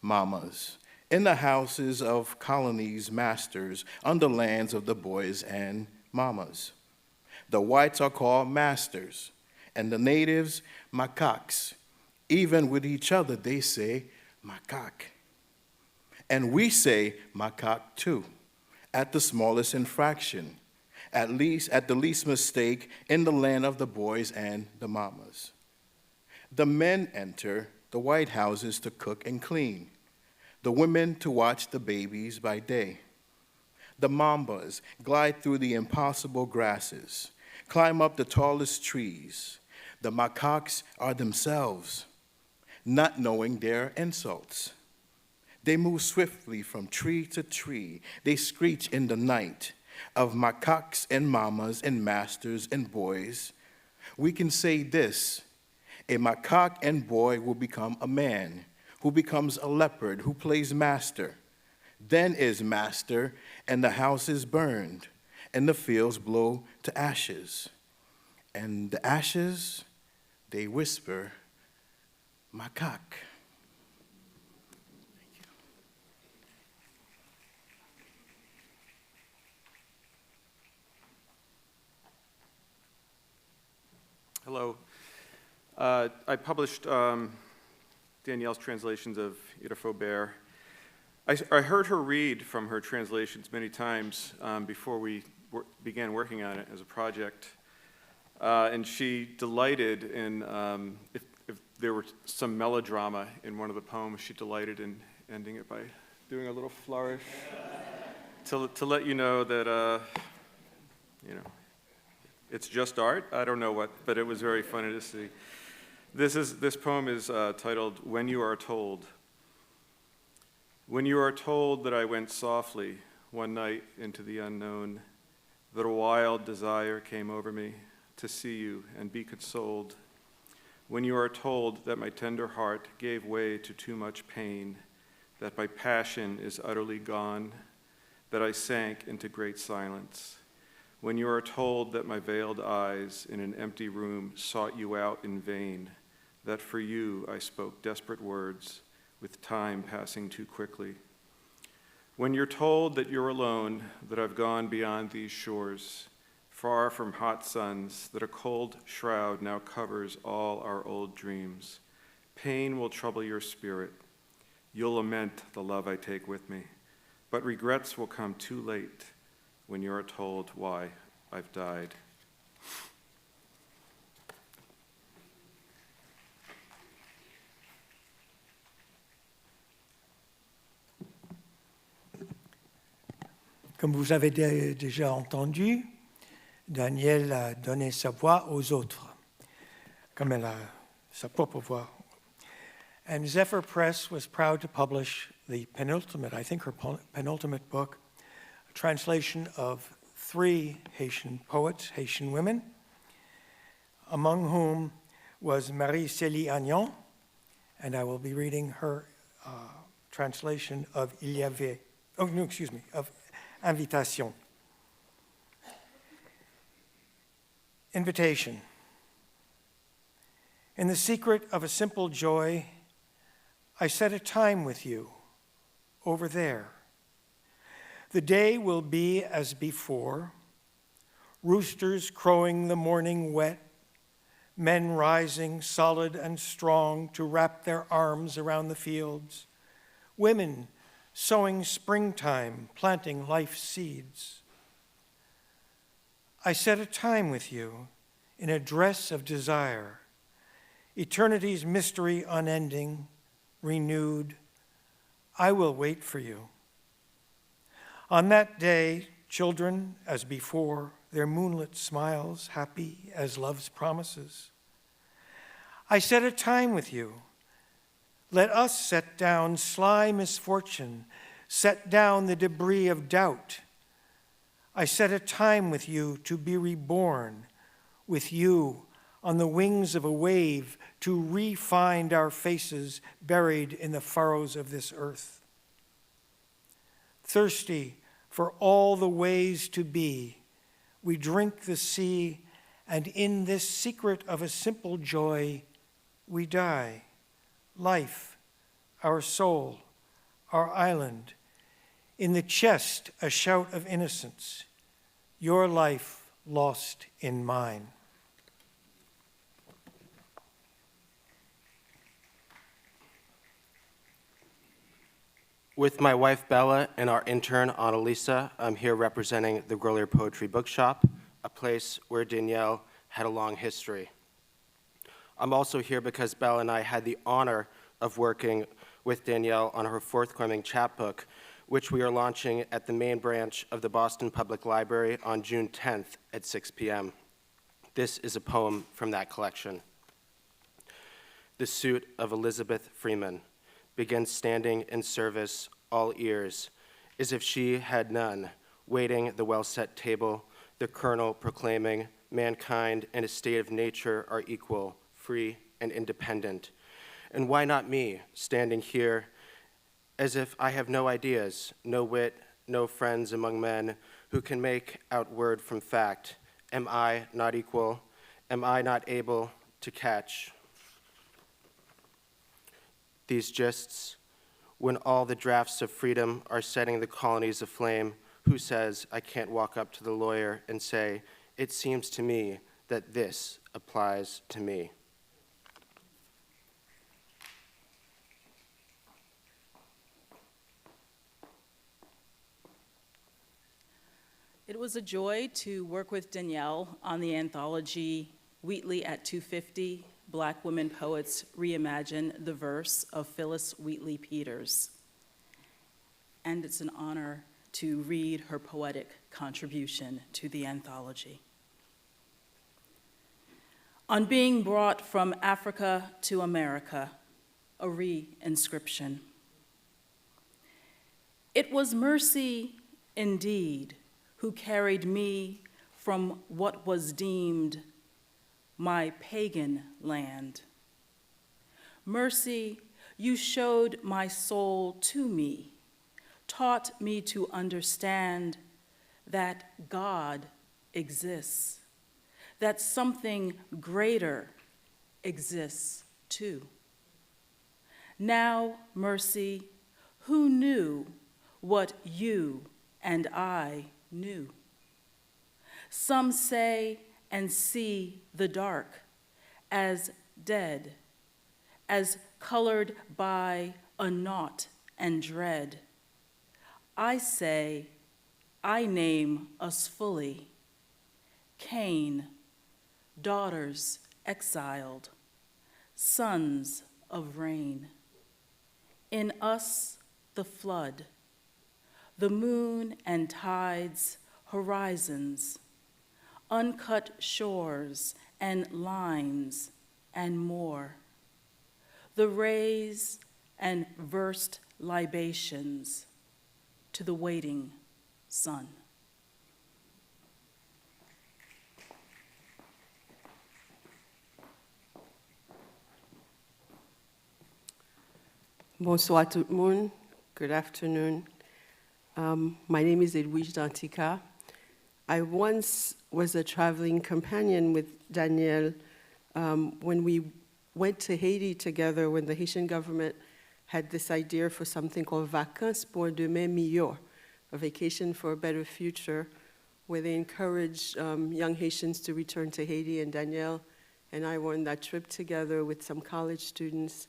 mamas, in the houses of colonies, masters, on the lands of the boys and mamas. The whites are called masters, and the natives, macaques. Even with each other, they say macaque. And we say macaque too, at the smallest infraction, at the least mistake in the land of the boys and the mamas. The men enter the white houses to cook and clean, the women to watch the babies by day. The mambas glide through the impossible grasses, climb up the tallest trees. The macaques are themselves, not knowing their insults. They move swiftly from tree to tree. They screech in the night of macaques and mamas and masters and boys. We can say this: a macaque and boy will become a man, who becomes a leopard, who plays master, then is master, and the house is burned, and the fields blow to ashes. And the ashes, they whisper, macaque. Hello. I published Danielle's translations of Ida Faubert. I heard her read from her translations many times before we began working on it as a project. And she delighted in, if there were some melodrama in one of the poems, she delighted in ending it by doing a little flourish to let you know that, it's just art. I don't know what, but it was very funny to see. This poem is titled When You Are Told. When you are told that I went softly one night into the unknown, that a wild desire came over me to see you and be consoled. When you are told that my tender heart gave way to too much pain, that my passion is utterly gone, that I sank into great silence. When you are told that my veiled eyes in an empty room sought you out in vain, that for you I spoke desperate words, with time passing too quickly. When you're told that you're alone, that I've gone beyond these shores, far from hot suns, that a cold shroud now covers all our old dreams, pain will trouble your spirit. You'll lament the love I take with me, but regrets will come too late when you're told why I've died. Comme vous avez déjà entendu, Danielle a donné sa voix aux autres, comme elle a sa propre voix. And Zephyr Press was proud to publish the penultimate, I think her penultimate book, a translation of 3 Haitian poets, Haitian women, among whom was Marie-Célie Agnon, and I will be reading her translation of of Invitation. Invitation. In the secret of a simple joy, I set a time with you over there. The day will be as before, roosters crowing the morning wet, men rising solid and strong to wrap their arms around the fields, women sowing springtime, planting life seeds. I set a time with you in a dress of desire, eternity's mystery unending, renewed. I will wait for you. On that day, children, as before, their moonlit smiles, happy as love's promises. I set a time with you. Let us set down sly misfortune, set down the debris of doubt. I set a time with you to be reborn, with you on the wings of a wave to re-find our faces buried in the furrows of this earth. Thirsty for all the ways to be, we drink the sea, and in this secret of a simple joy, we die. Life, our soul, our island. In the chest, a shout of innocence. Your life lost in mine. With my wife Bella and our intern Annalisa, I'm here representing the Grolier Poetry Bookshop, a place where Danielle had a long history. I'm also here because Bella and I had the honor of working with Danielle on her forthcoming chapbook, which we are launching at the main branch of the Boston Public Library on June 10th at 6 p.m. This is a poem from that collection. The suit of Elizabeth Freeman begins standing in service, all ears, as if she had none, waiting the well-set table, the colonel proclaiming mankind and a state of nature are equal, free and independent. And why not me, standing here, as if I have no ideas, no wit, no friends among men who can make out word from fact? Am I not equal? Am I not able to catch these gists when all the drafts of freedom are setting the colonies aflame? Who says I can't walk up to the lawyer and say, it seems to me that this applies to me? It was a joy to work with Danielle on the anthology Wheatley at 250, Black Women Poets Reimagine the Verse of Phyllis Wheatley Peters. And it's an honor to read her poetic contribution to the anthology. On being brought from Africa to America, a re-inscription. It was mercy indeed who carried me from what was deemed my pagan land. Mercy, you showed my soul to me, taught me to understand that God exists, that something greater exists too. Now, mercy, who knew what you and I knew? Some say and see the dark as dead, as colored by a naught and dread. I say, I name us fully: Cain, daughters exiled, sons of rain. In us the flood, the moon and tides, horizons, uncut shores and lines and more. The rays and versed libations to the waiting sun. Bonsoir tout le monde. Good afternoon. My name is Edwige Dantica. I once was a traveling companion with Danielle when we went to Haiti together when the Haitian government had this idea for something called Vacances pour demain meilleur, a vacation for a better future, where they encouraged young Haitians to return to Haiti, and Danielle and I were on that trip together with some college students.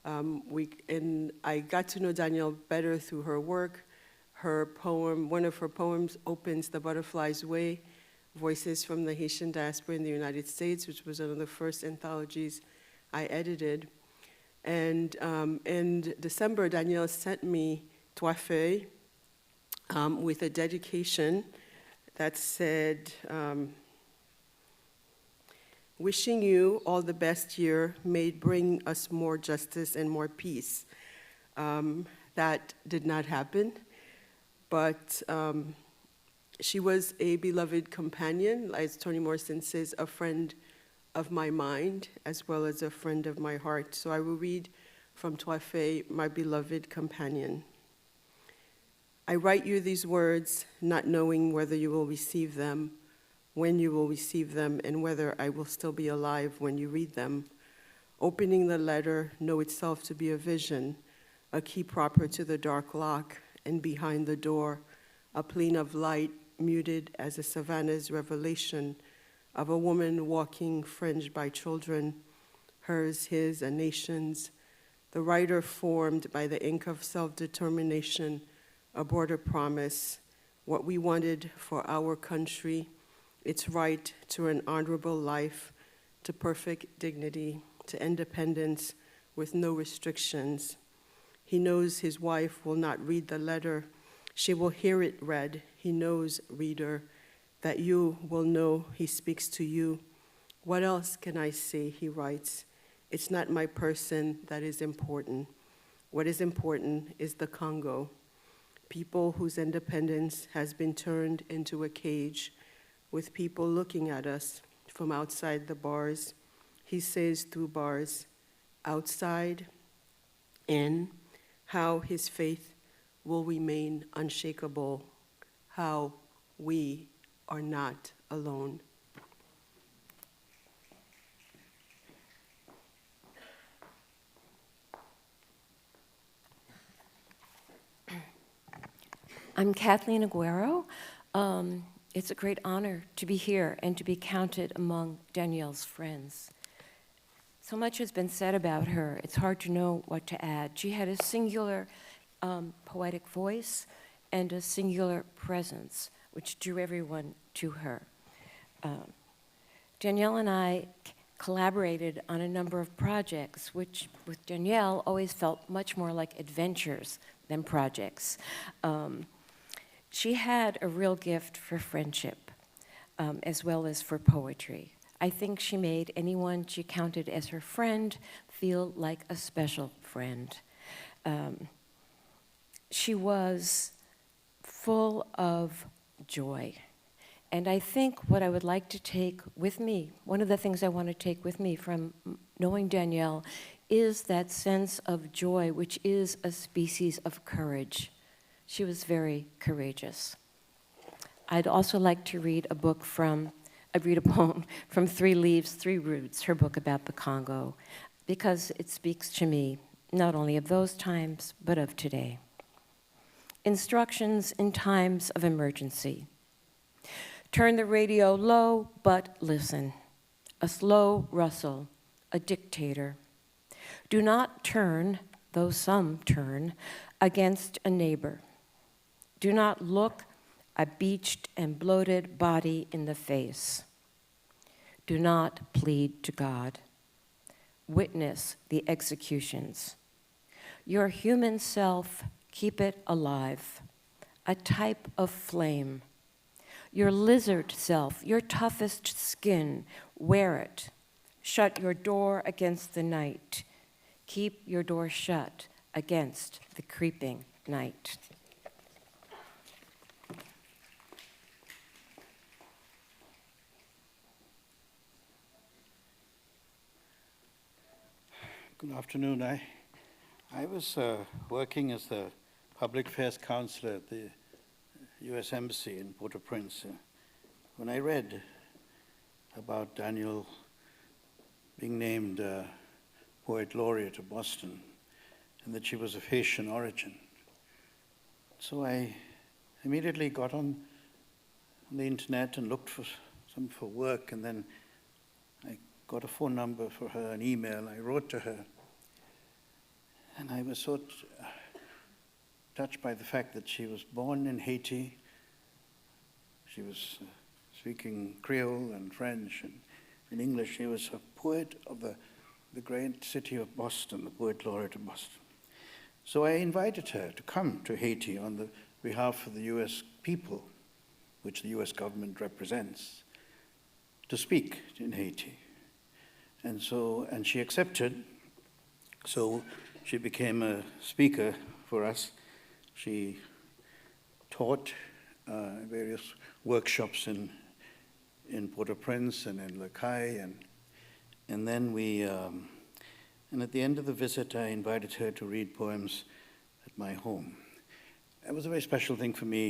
And I got to know Danielle better through her work. Her poem, one of her poems opens The Butterfly's Way, Voices from the Haitian Diaspora in the United States, which was one of the first anthologies I edited. And in December, Danielle sent me trois feuilles with a dedication that said, wishing you all the best year may bring us more justice and more peace. That did not happen, but she was a beloved companion, as Toni Morrison says, a friend of my mind, as well as a friend of my heart. So I will read from Trois Feuilles, my beloved companion. I write you these words, not knowing whether you will receive them, when you will receive them, and whether I will still be alive when you read them. Opening the letter, know itself to be a vision, a key proper to the dark lock, and behind the door, a plane of light muted as a savannah's revelation of a woman walking fringed by children, hers, his, a nation's, the writer formed by the ink of self-determination, a border promise, what we wanted for our country, its right to an honorable life, to perfect dignity, to independence with no restrictions. He knows his wife will not read the letter. She will hear it read. He knows, reader, that you will know he speaks to you. What else can I say, he writes. It's not my person that is important. What is important is the Congo, people whose independence has been turned into a cage, with people looking at us from outside the bars. He says through bars, outside, in, how his faith will remain unshakable, how we are not alone. I'm Kathleen Aguero. It's a great honor to be here and to be counted among Danielle's friends. So much has been said about her, it's hard to know what to add. She had a singular poetic voice and a singular presence, which drew everyone to her. Danielle and I collaborated on a number of projects, which with Danielle always felt much more like adventures than projects. She had a real gift for friendship, as well as for poetry. I think she made anyone she counted as her friend feel like a special friend. she was full of joy. And I think what I would like to take with me, one of the things I want to take with me from knowing Danielle is that sense of joy, which is a species of courage. She was very courageous. I'd also like to read a poem from Three Leaves, Three Roots, her book about the Congo, because it speaks to me not only of those times, but of today. Instructions in times of emergency. Turn the radio low, but listen. A slow rustle, a dictator. Do not turn, though some turn, against a neighbor. Do not look a beached and bloated body in the face. Do not plead to God. Witness the executions. Your human self, keep it alive, a type of flame. Your lizard self, your toughest skin, wear it. Shut your door against the night. Keep your door shut against the creeping night. Good afternoon. I was working as the public affairs counselor at the U.S. Embassy in Port-au-Prince when I read about Danielle being named Poet Laureate of Boston and that she was of Haitian origin. So I immediately got on the internet and looked for work, and then I got a phone number for her, an email. I wrote to her, and I was so touched by the fact that she was born in Haiti. She was speaking Creole and French and English. She was a poet of the great city of Boston, the Poet Laureate of Boston. So I invited her to come to Haiti on the behalf of the U.S. people, which the U.S. government represents, to speak in Haiti. And she accepted. So she became a speaker for us. She taught various workshops in Port-au-Prince and in Le Caille, and then and at the end of the visit, I invited her to read poems at my home. It was a very special thing for me,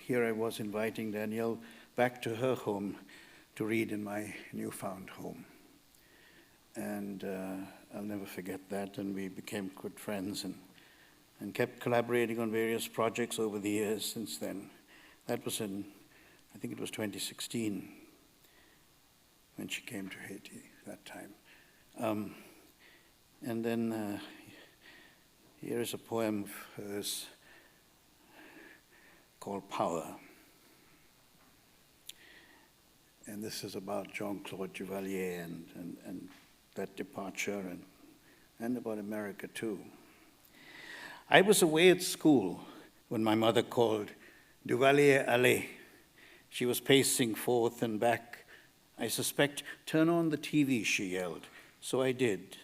here I was inviting Danielle back to her home to read in my newfound home. And I'll never forget that, and we became good friends and kept collaborating on various projects over the years since then. That was I think it was 2016 when she came to Haiti that time. And then here is a poem of hers called Power. And this is about Jean-Claude Duvalier and that departure and about America too. I was away at school when my mother called, Duvalier, allez. She was pacing forth and back. I suspect, turn on the TV, she yelled. So I did.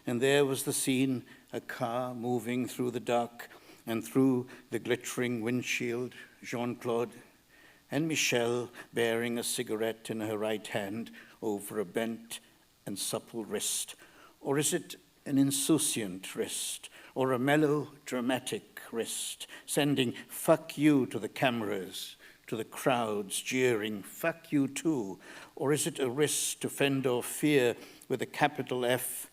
And there was the scene, a car moving through the dark and through the glittering windshield, Jean-Claude, and Michelle bearing a cigarette in her right hand over a bent and supple wrist. Or is it an insouciant wrist, or a melodramatic wrist, sending fuck you to the cameras, to the crowds jeering, fuck you too? Or is it a wrist to fend off fear with a capital F,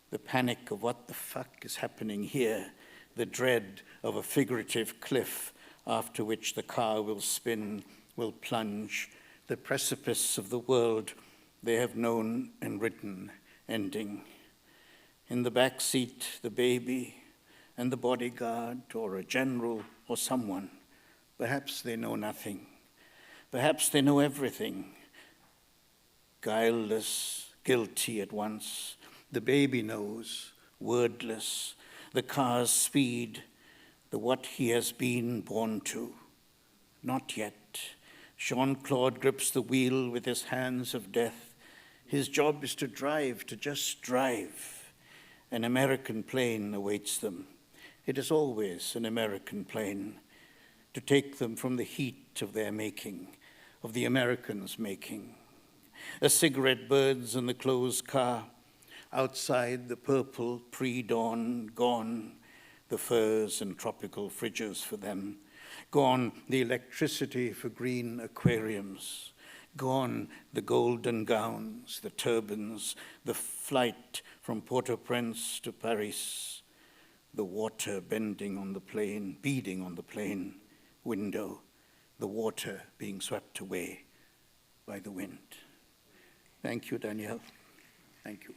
the panic of what the fuck is happening here, the dread of a figurative cliff after which the car will spin, will plunge, the precipice of the world they have known and written, ending. In the back seat, the baby and the bodyguard, or a general, or someone. Perhaps they know nothing. Perhaps they know everything. Guileless, guilty at once. The baby knows, wordless. The car's speed, the what he has been born to. Not yet. Jean-Claude grips the wheel with his hands of death. His job is to drive, to just drive. An American plane awaits them. It is always an American plane to take them from the heat of their making, of the Americans' making. A cigarette burns in the closed car, outside the purple pre-dawn gone, the furs and tropical fridges for them, gone the electricity for green aquariums, gone the golden gowns, the turbans, the flight from Port-au-Prince to Paris, the water bending on the plane, beading on the plane window, the water being swept away by the wind. Thank you, Danielle. Thank you.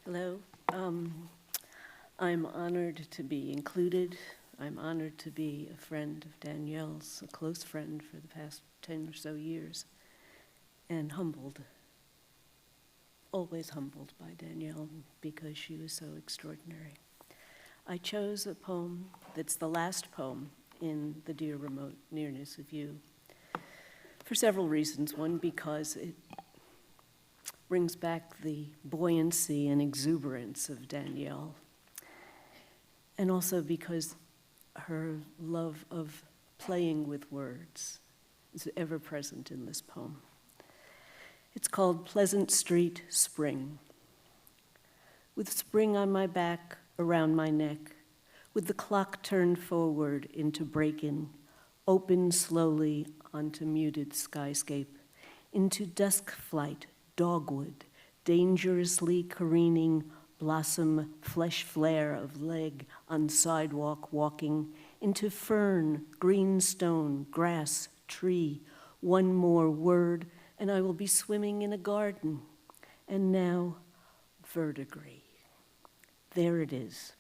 Hello. I'm honored to be included. I'm honored to be a friend of Danielle's, a close friend for the past 10 or so years, and humbled, always humbled by Danielle because she was so extraordinary. I chose a poem that's the last poem in the Dear Remote Nearness of You for several reasons. One, because it brings back the buoyancy and exuberance of Danielle, and also because her love of playing with words is ever present in this poem. It's called Pleasant Street Spring. With spring on my back, around my neck, with the clock turned forward into break-in, open slowly onto muted skyscape, into dusk flight, dogwood, dangerously careening, blossom, flesh flare of leg on sidewalk walking, into fern, green stone, grass, tree, one more word, and I will be swimming in a garden. And now, verdigris. There it is.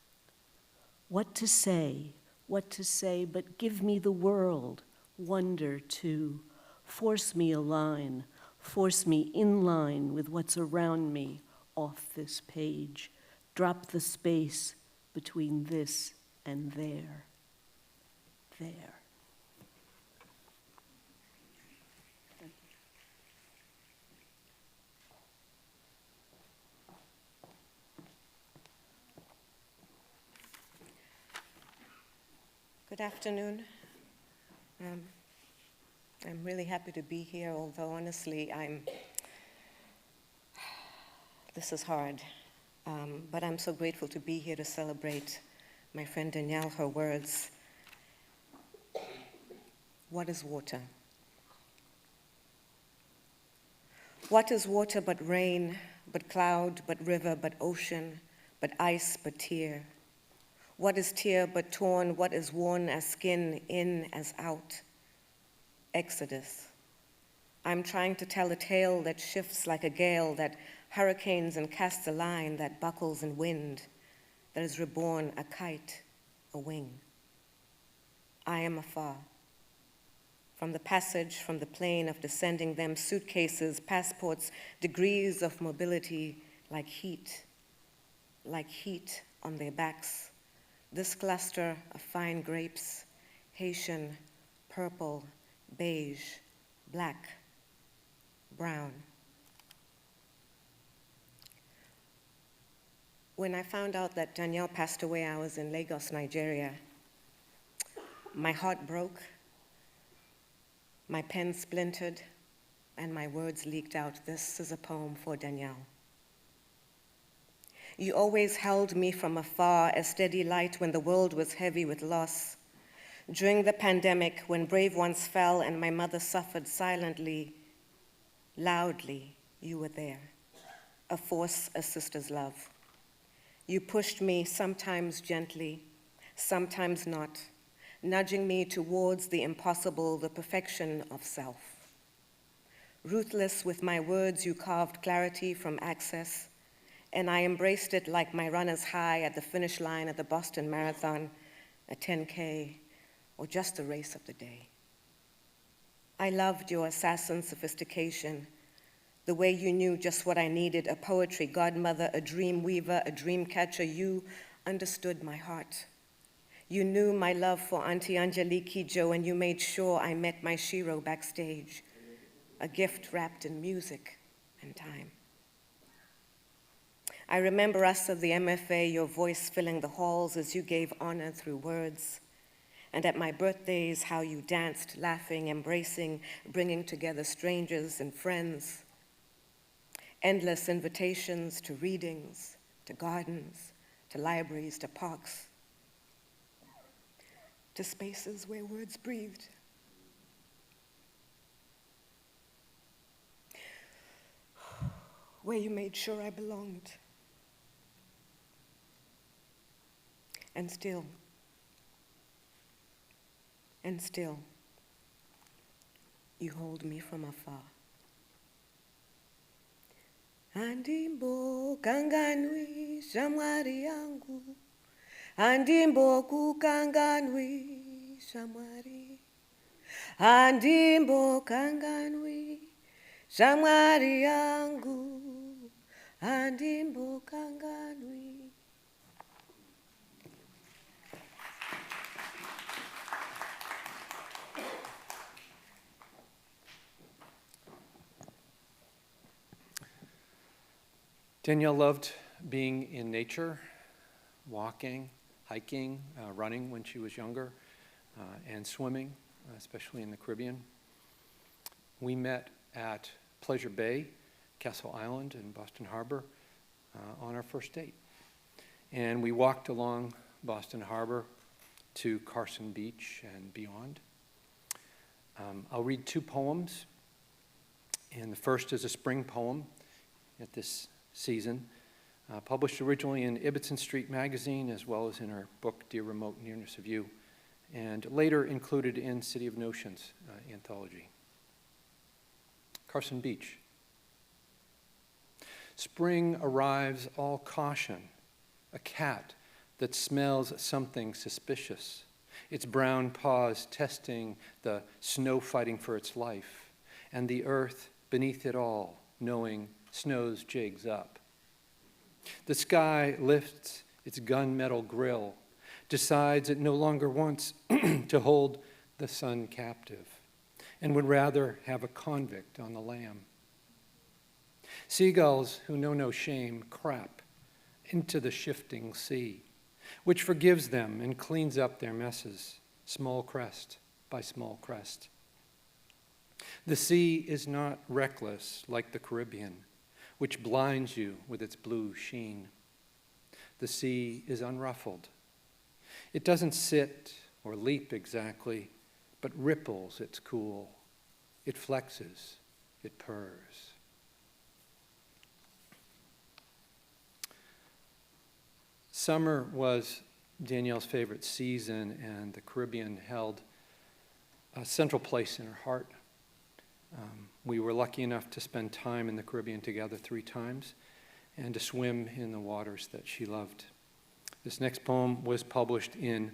What to say, but give me the world, wonder too, force me a line, force me in line with what's around me off this page, drop the space between this and there. There. Good afternoon. I'm really happy to be here, although honestly, this is hard. But I'm so grateful to be here to celebrate my friend Danielle, her words. What is water? What is water but rain, but cloud, but river, but ocean, but ice, but tear? What is tear but torn? What is worn as skin, in as out? Exodus. I'm trying to tell a tale that shifts like a gale, that hurricanes and casts a line, that buckles in wind, that is reborn a kite, a wing. I am afar. From the passage, from the plane of descending them, suitcases, passports, degrees of mobility, like heat on their backs. This cluster of fine grapes, Haitian, purple, beige, black, brown. When I found out that Danielle passed away, I was in Lagos, Nigeria. My heart broke, my pen splintered, and my words leaked out. This is a poem for Danielle. You always held me from afar, a steady light when the world was heavy with loss. During the pandemic, when brave ones fell and my mother suffered silently, loudly, you were there, a force, a sister's love. You pushed me, sometimes gently, sometimes not, nudging me towards the impossible, the perfection of self. Ruthless with my words, you carved clarity from access, and I embraced it like my runner's high at the finish line of the Boston Marathon, a 10K, or just a race of the day. I loved your assassin sophistication, the way you knew just what I needed, a poetry godmother, a dream weaver, a dream catcher. You understood my heart. You knew my love for Auntie Angelique Kidjo, and you made sure I met my Shiro backstage. a gift wrapped in music and time. I remember us of the MFA, your voice filling the halls as you gave honor through words. And at my birthdays, how you danced, laughing, embracing, bringing together strangers and friends. Endless invitations to readings, to gardens, to libraries, to parks, to spaces where words breathed. Where you made sure I belonged. And still, you hold me from afar. Andimbo kanganwi shamwari yangu, andimbo kukanganwi shamwari, andimbo kanganwi shamwari yangu, andimbo kanganwi. Danielle loved being in nature, walking, hiking, running when she was younger, and swimming, especially in the Caribbean. We met at Pleasure Bay, Castle Island in Boston Harbor, on our first date. And we walked along Boston Harbor to Carson Beach and beyond. I'll read 2 poems, and the first is a spring poem at this season, published originally in Ibbotson Street magazine as well as in our book, Dear Remote Nearness of You, and later included in City of Notions anthology. Carson Beach. Spring arrives all caution, a cat that smells something suspicious, its brown paws testing the snow fighting for its life, and the earth beneath it all knowing snow's jigs up. The sky lifts its gunmetal grill, decides it no longer wants to hold the sun captive, and would rather have a convict on the lam. Seagulls who know no shame crap into the shifting sea, which forgives them and cleans up their messes, small crest by small crest. The sea is not reckless like the Caribbean, which blinds you with its blue sheen. The sea is unruffled. It doesn't sit or leap exactly, but ripples its cool. It flexes, it purrs. Summer was Danielle's favorite season, and the Caribbean held a central place in her heart. We were lucky enough to spend time in the Caribbean together 3 times and to swim in the waters that she loved. This next poem was published in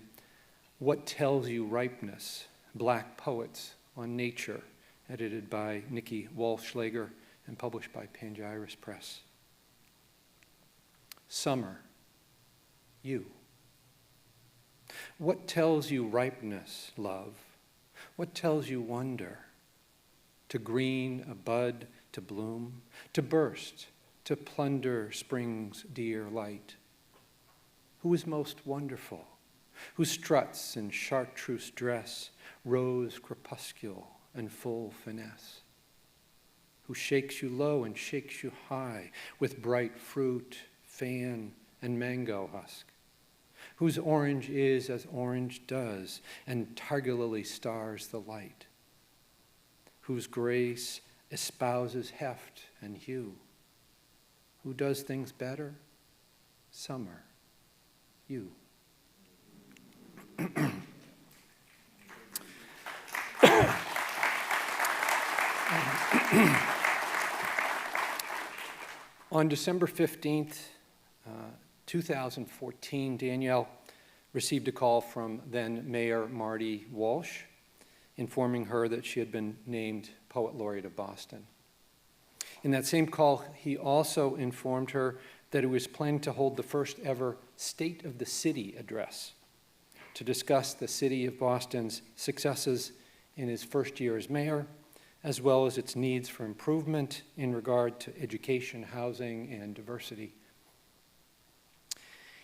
What Tells You Ripeness? Black Poets on Nature, edited by Nikki Walschlager and published by Pangyris Press. Summer, you. What tells you ripeness, love? What tells you wonder? To green a bud, to bloom, to burst, to plunder spring's dear light. Who is most wonderful? Who struts in chartreuse dress, rose crepuscule and full finesse? Who shakes you low and shakes you high with bright fruit, fan, and mango husk? Whose orange is as orange does and targulily stars the light? Whose grace espouses heft and hue? Who does things better? Summer, you. On December 15th, 2014, Danielle received a call from then Mayor Marty Walsh, informing her that she had been named Poet Laureate of Boston. In that same call, he also informed her that he was planning to hold the first ever State of the City address to discuss the city of Boston's successes in his first year as mayor, as well as its needs for improvement in regard to education, housing, and diversity.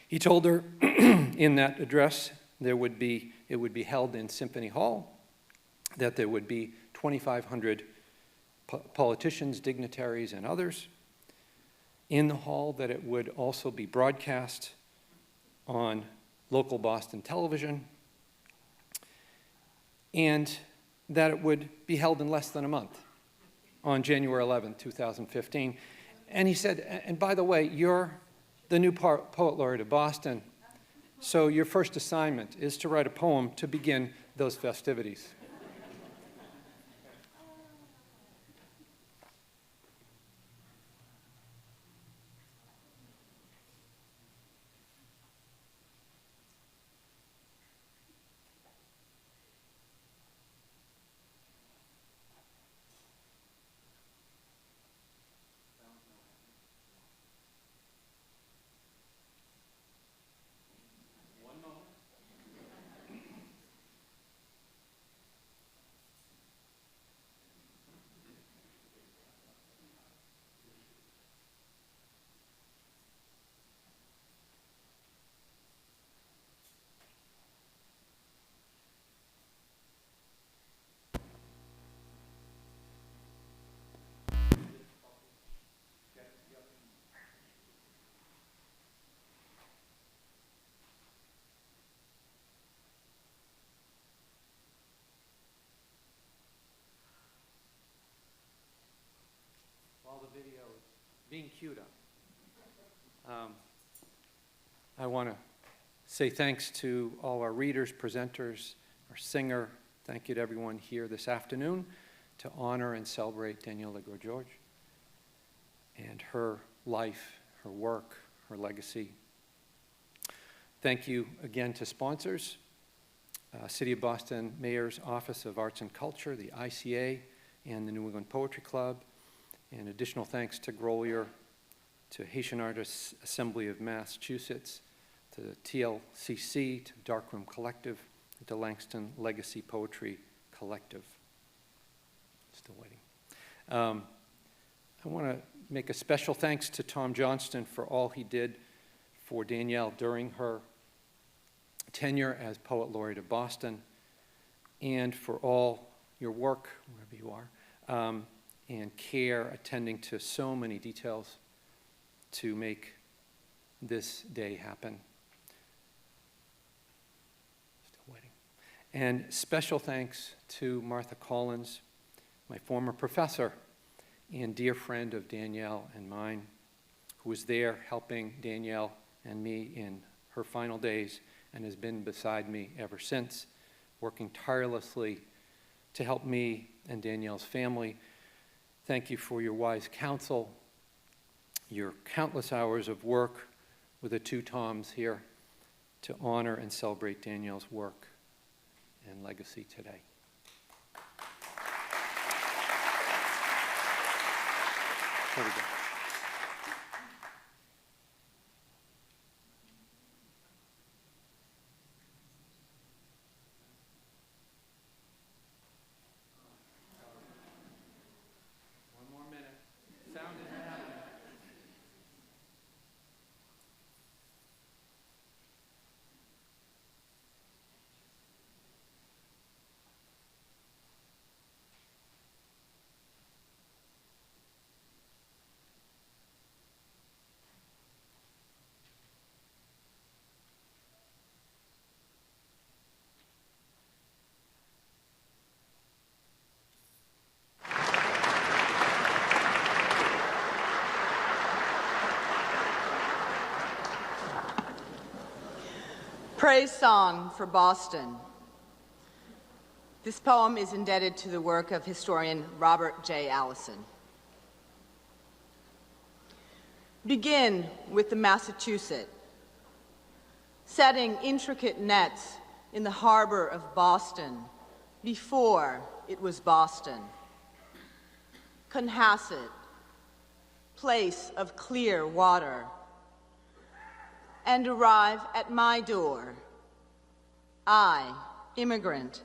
He told her in that address it would be held in Symphony Hall, that there would be 2,500 politicians, dignitaries, and others in the hall, that it would also be broadcast on local Boston television, and that it would be held in less than a month on January 11, 2015. And he said, and by the way, you're the new Poet Laureate of Boston, so your first assignment is to write a poem to begin those festivities. While the video is being queued up, I want to say thanks to all our readers, presenters, our singer. Thank you to everyone here this afternoon to honor and celebrate Danielle Legros Georges and her life, her work, her legacy. Thank you again to sponsors, City of Boston Mayor's Office of Arts and Culture, the ICA, and the New England Poetry Club. And additional thanks to Grolier, to Haitian Artists Assembly of Massachusetts, to the TLCC, to Darkroom Collective, and to Langston Legacy Poetry Collective. Still waiting. I want to make a special thanks to Tom Johnston for all he did for Danielle during her tenure as Poet Laureate of Boston, and for all your work, wherever you are, and care attending to so many details to make this day happen. Still waiting. And special thanks to Martha Collins, my former professor and dear friend of Danielle and mine, who was there helping Danielle and me in her final days and has been beside me ever since, working tirelessly to help me and Danielle's family. Thank you for your wise counsel, your countless hours of work with the two Toms here to honor and celebrate Danielle's work and legacy today. There we go. Praise Song for Boston. This poem is indebted to the work of historian Robert J. Allison. Begin with the Massachusetts, setting intricate nets in the harbor of Boston before it was Boston. Cohasset, place of clear water, and arrive at my door. I, immigrant,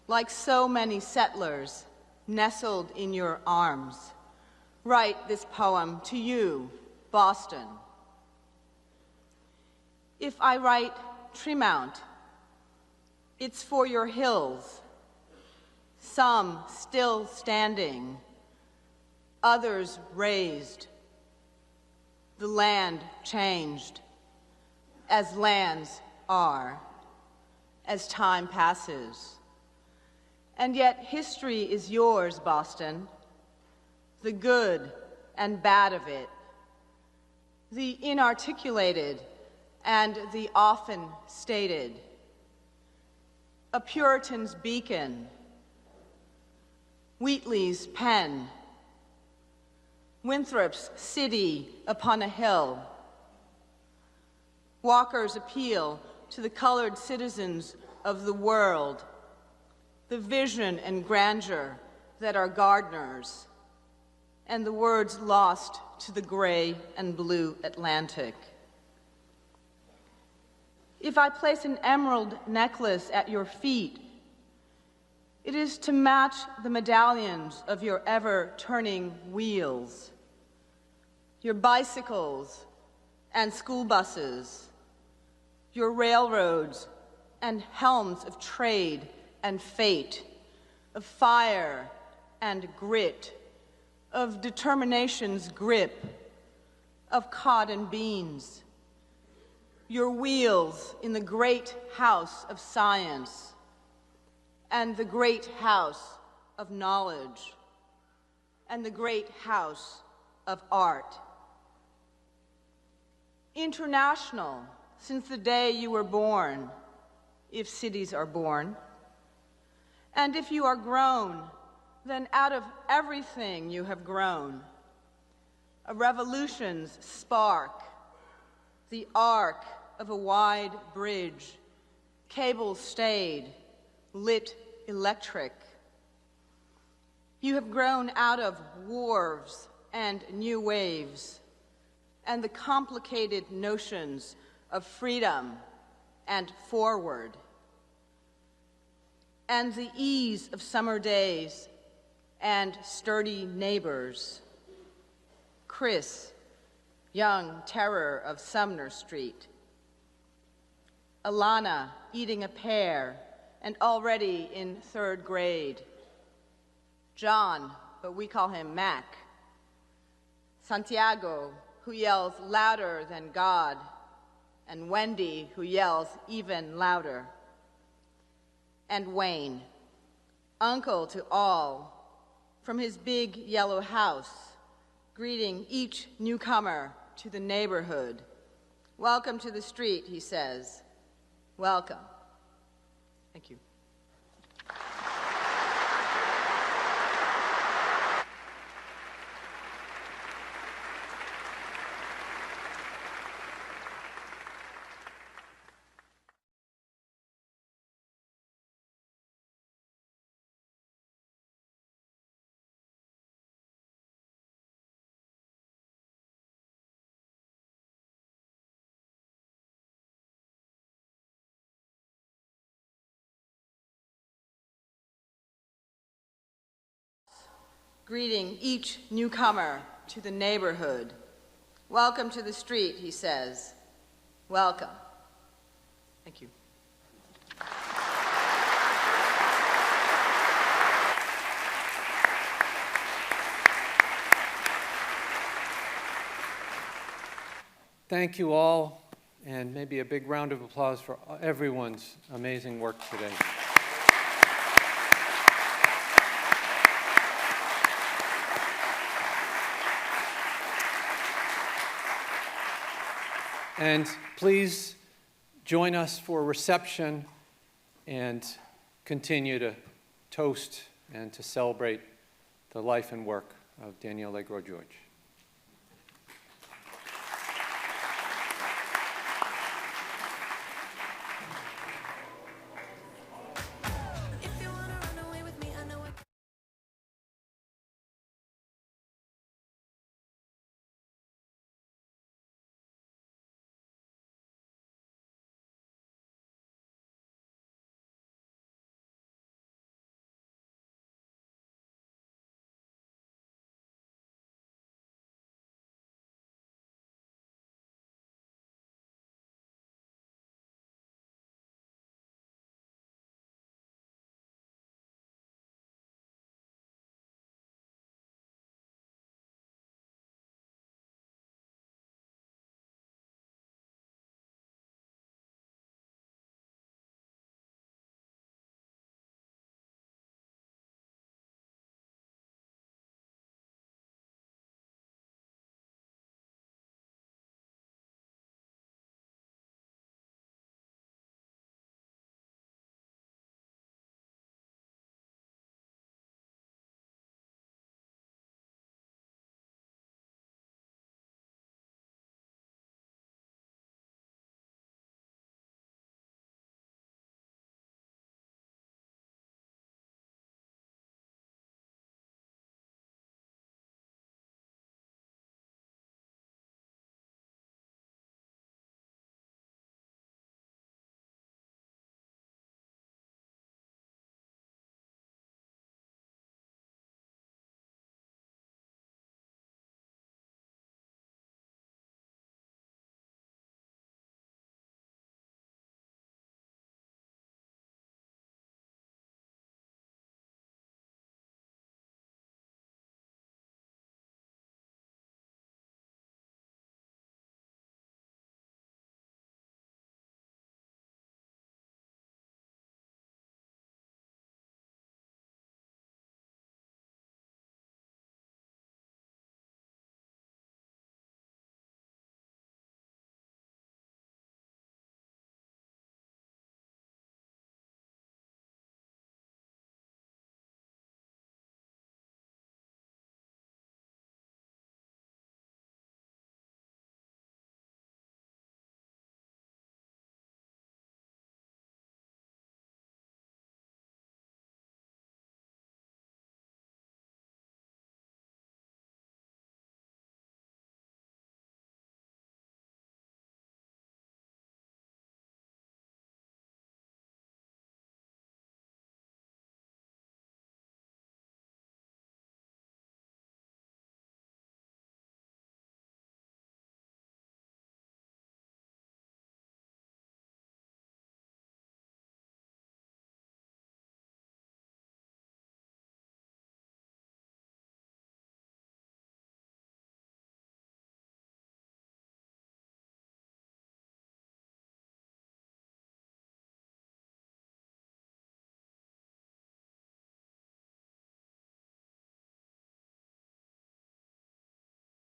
like so many settlers, nestled in your arms, write this poem to you, Boston. If I write Tremount, it's for your hills, some still standing, others raised, the land changed, as lands are, as time passes. And yet history is yours, Boston, the good and bad of it, the inarticulated and the often stated, a Puritan's beacon, Wheatley's pen, Winthrop's city upon a hill, Walker's appeal to the colored citizens of the world, the vision and grandeur that are gardeners, and the words lost to the gray and blue Atlantic. If I place an emerald necklace at your feet, it is to match the medallions of your ever-turning wheels, your bicycles and school buses, your railroads and helms of trade and fate, of fire and grit, of determination's grip, of cod and beans, your wheels in the great house of science and the great house of knowledge and the great house of art. International, since the day you were born, if cities are born. And if you are grown, then out of everything you have grown, a revolution's spark, the arc of a wide bridge, cables stayed, lit electric. You have grown out of wharves and new waves, and the complicated notions of freedom and forward, and the ease of summer days and sturdy neighbors. Chris, young terror of Sumner Street. Alana, eating a pear and already in 3rd grade. John, but we call him Mac. Santiago, who yells louder than God, and Wendy, who yells even louder. And Wayne, uncle to all, from his big yellow house, greeting each newcomer to the neighborhood. Welcome to the street, he says. Welcome. Thank you. Greeting each newcomer to the neighborhood. Welcome to the street, he says. Welcome. Thank you. Thank you all, and maybe a big round of applause for everyone's amazing work today. And please join us for a reception and continue to toast and to celebrate the life and work of Danielle Legros Georges.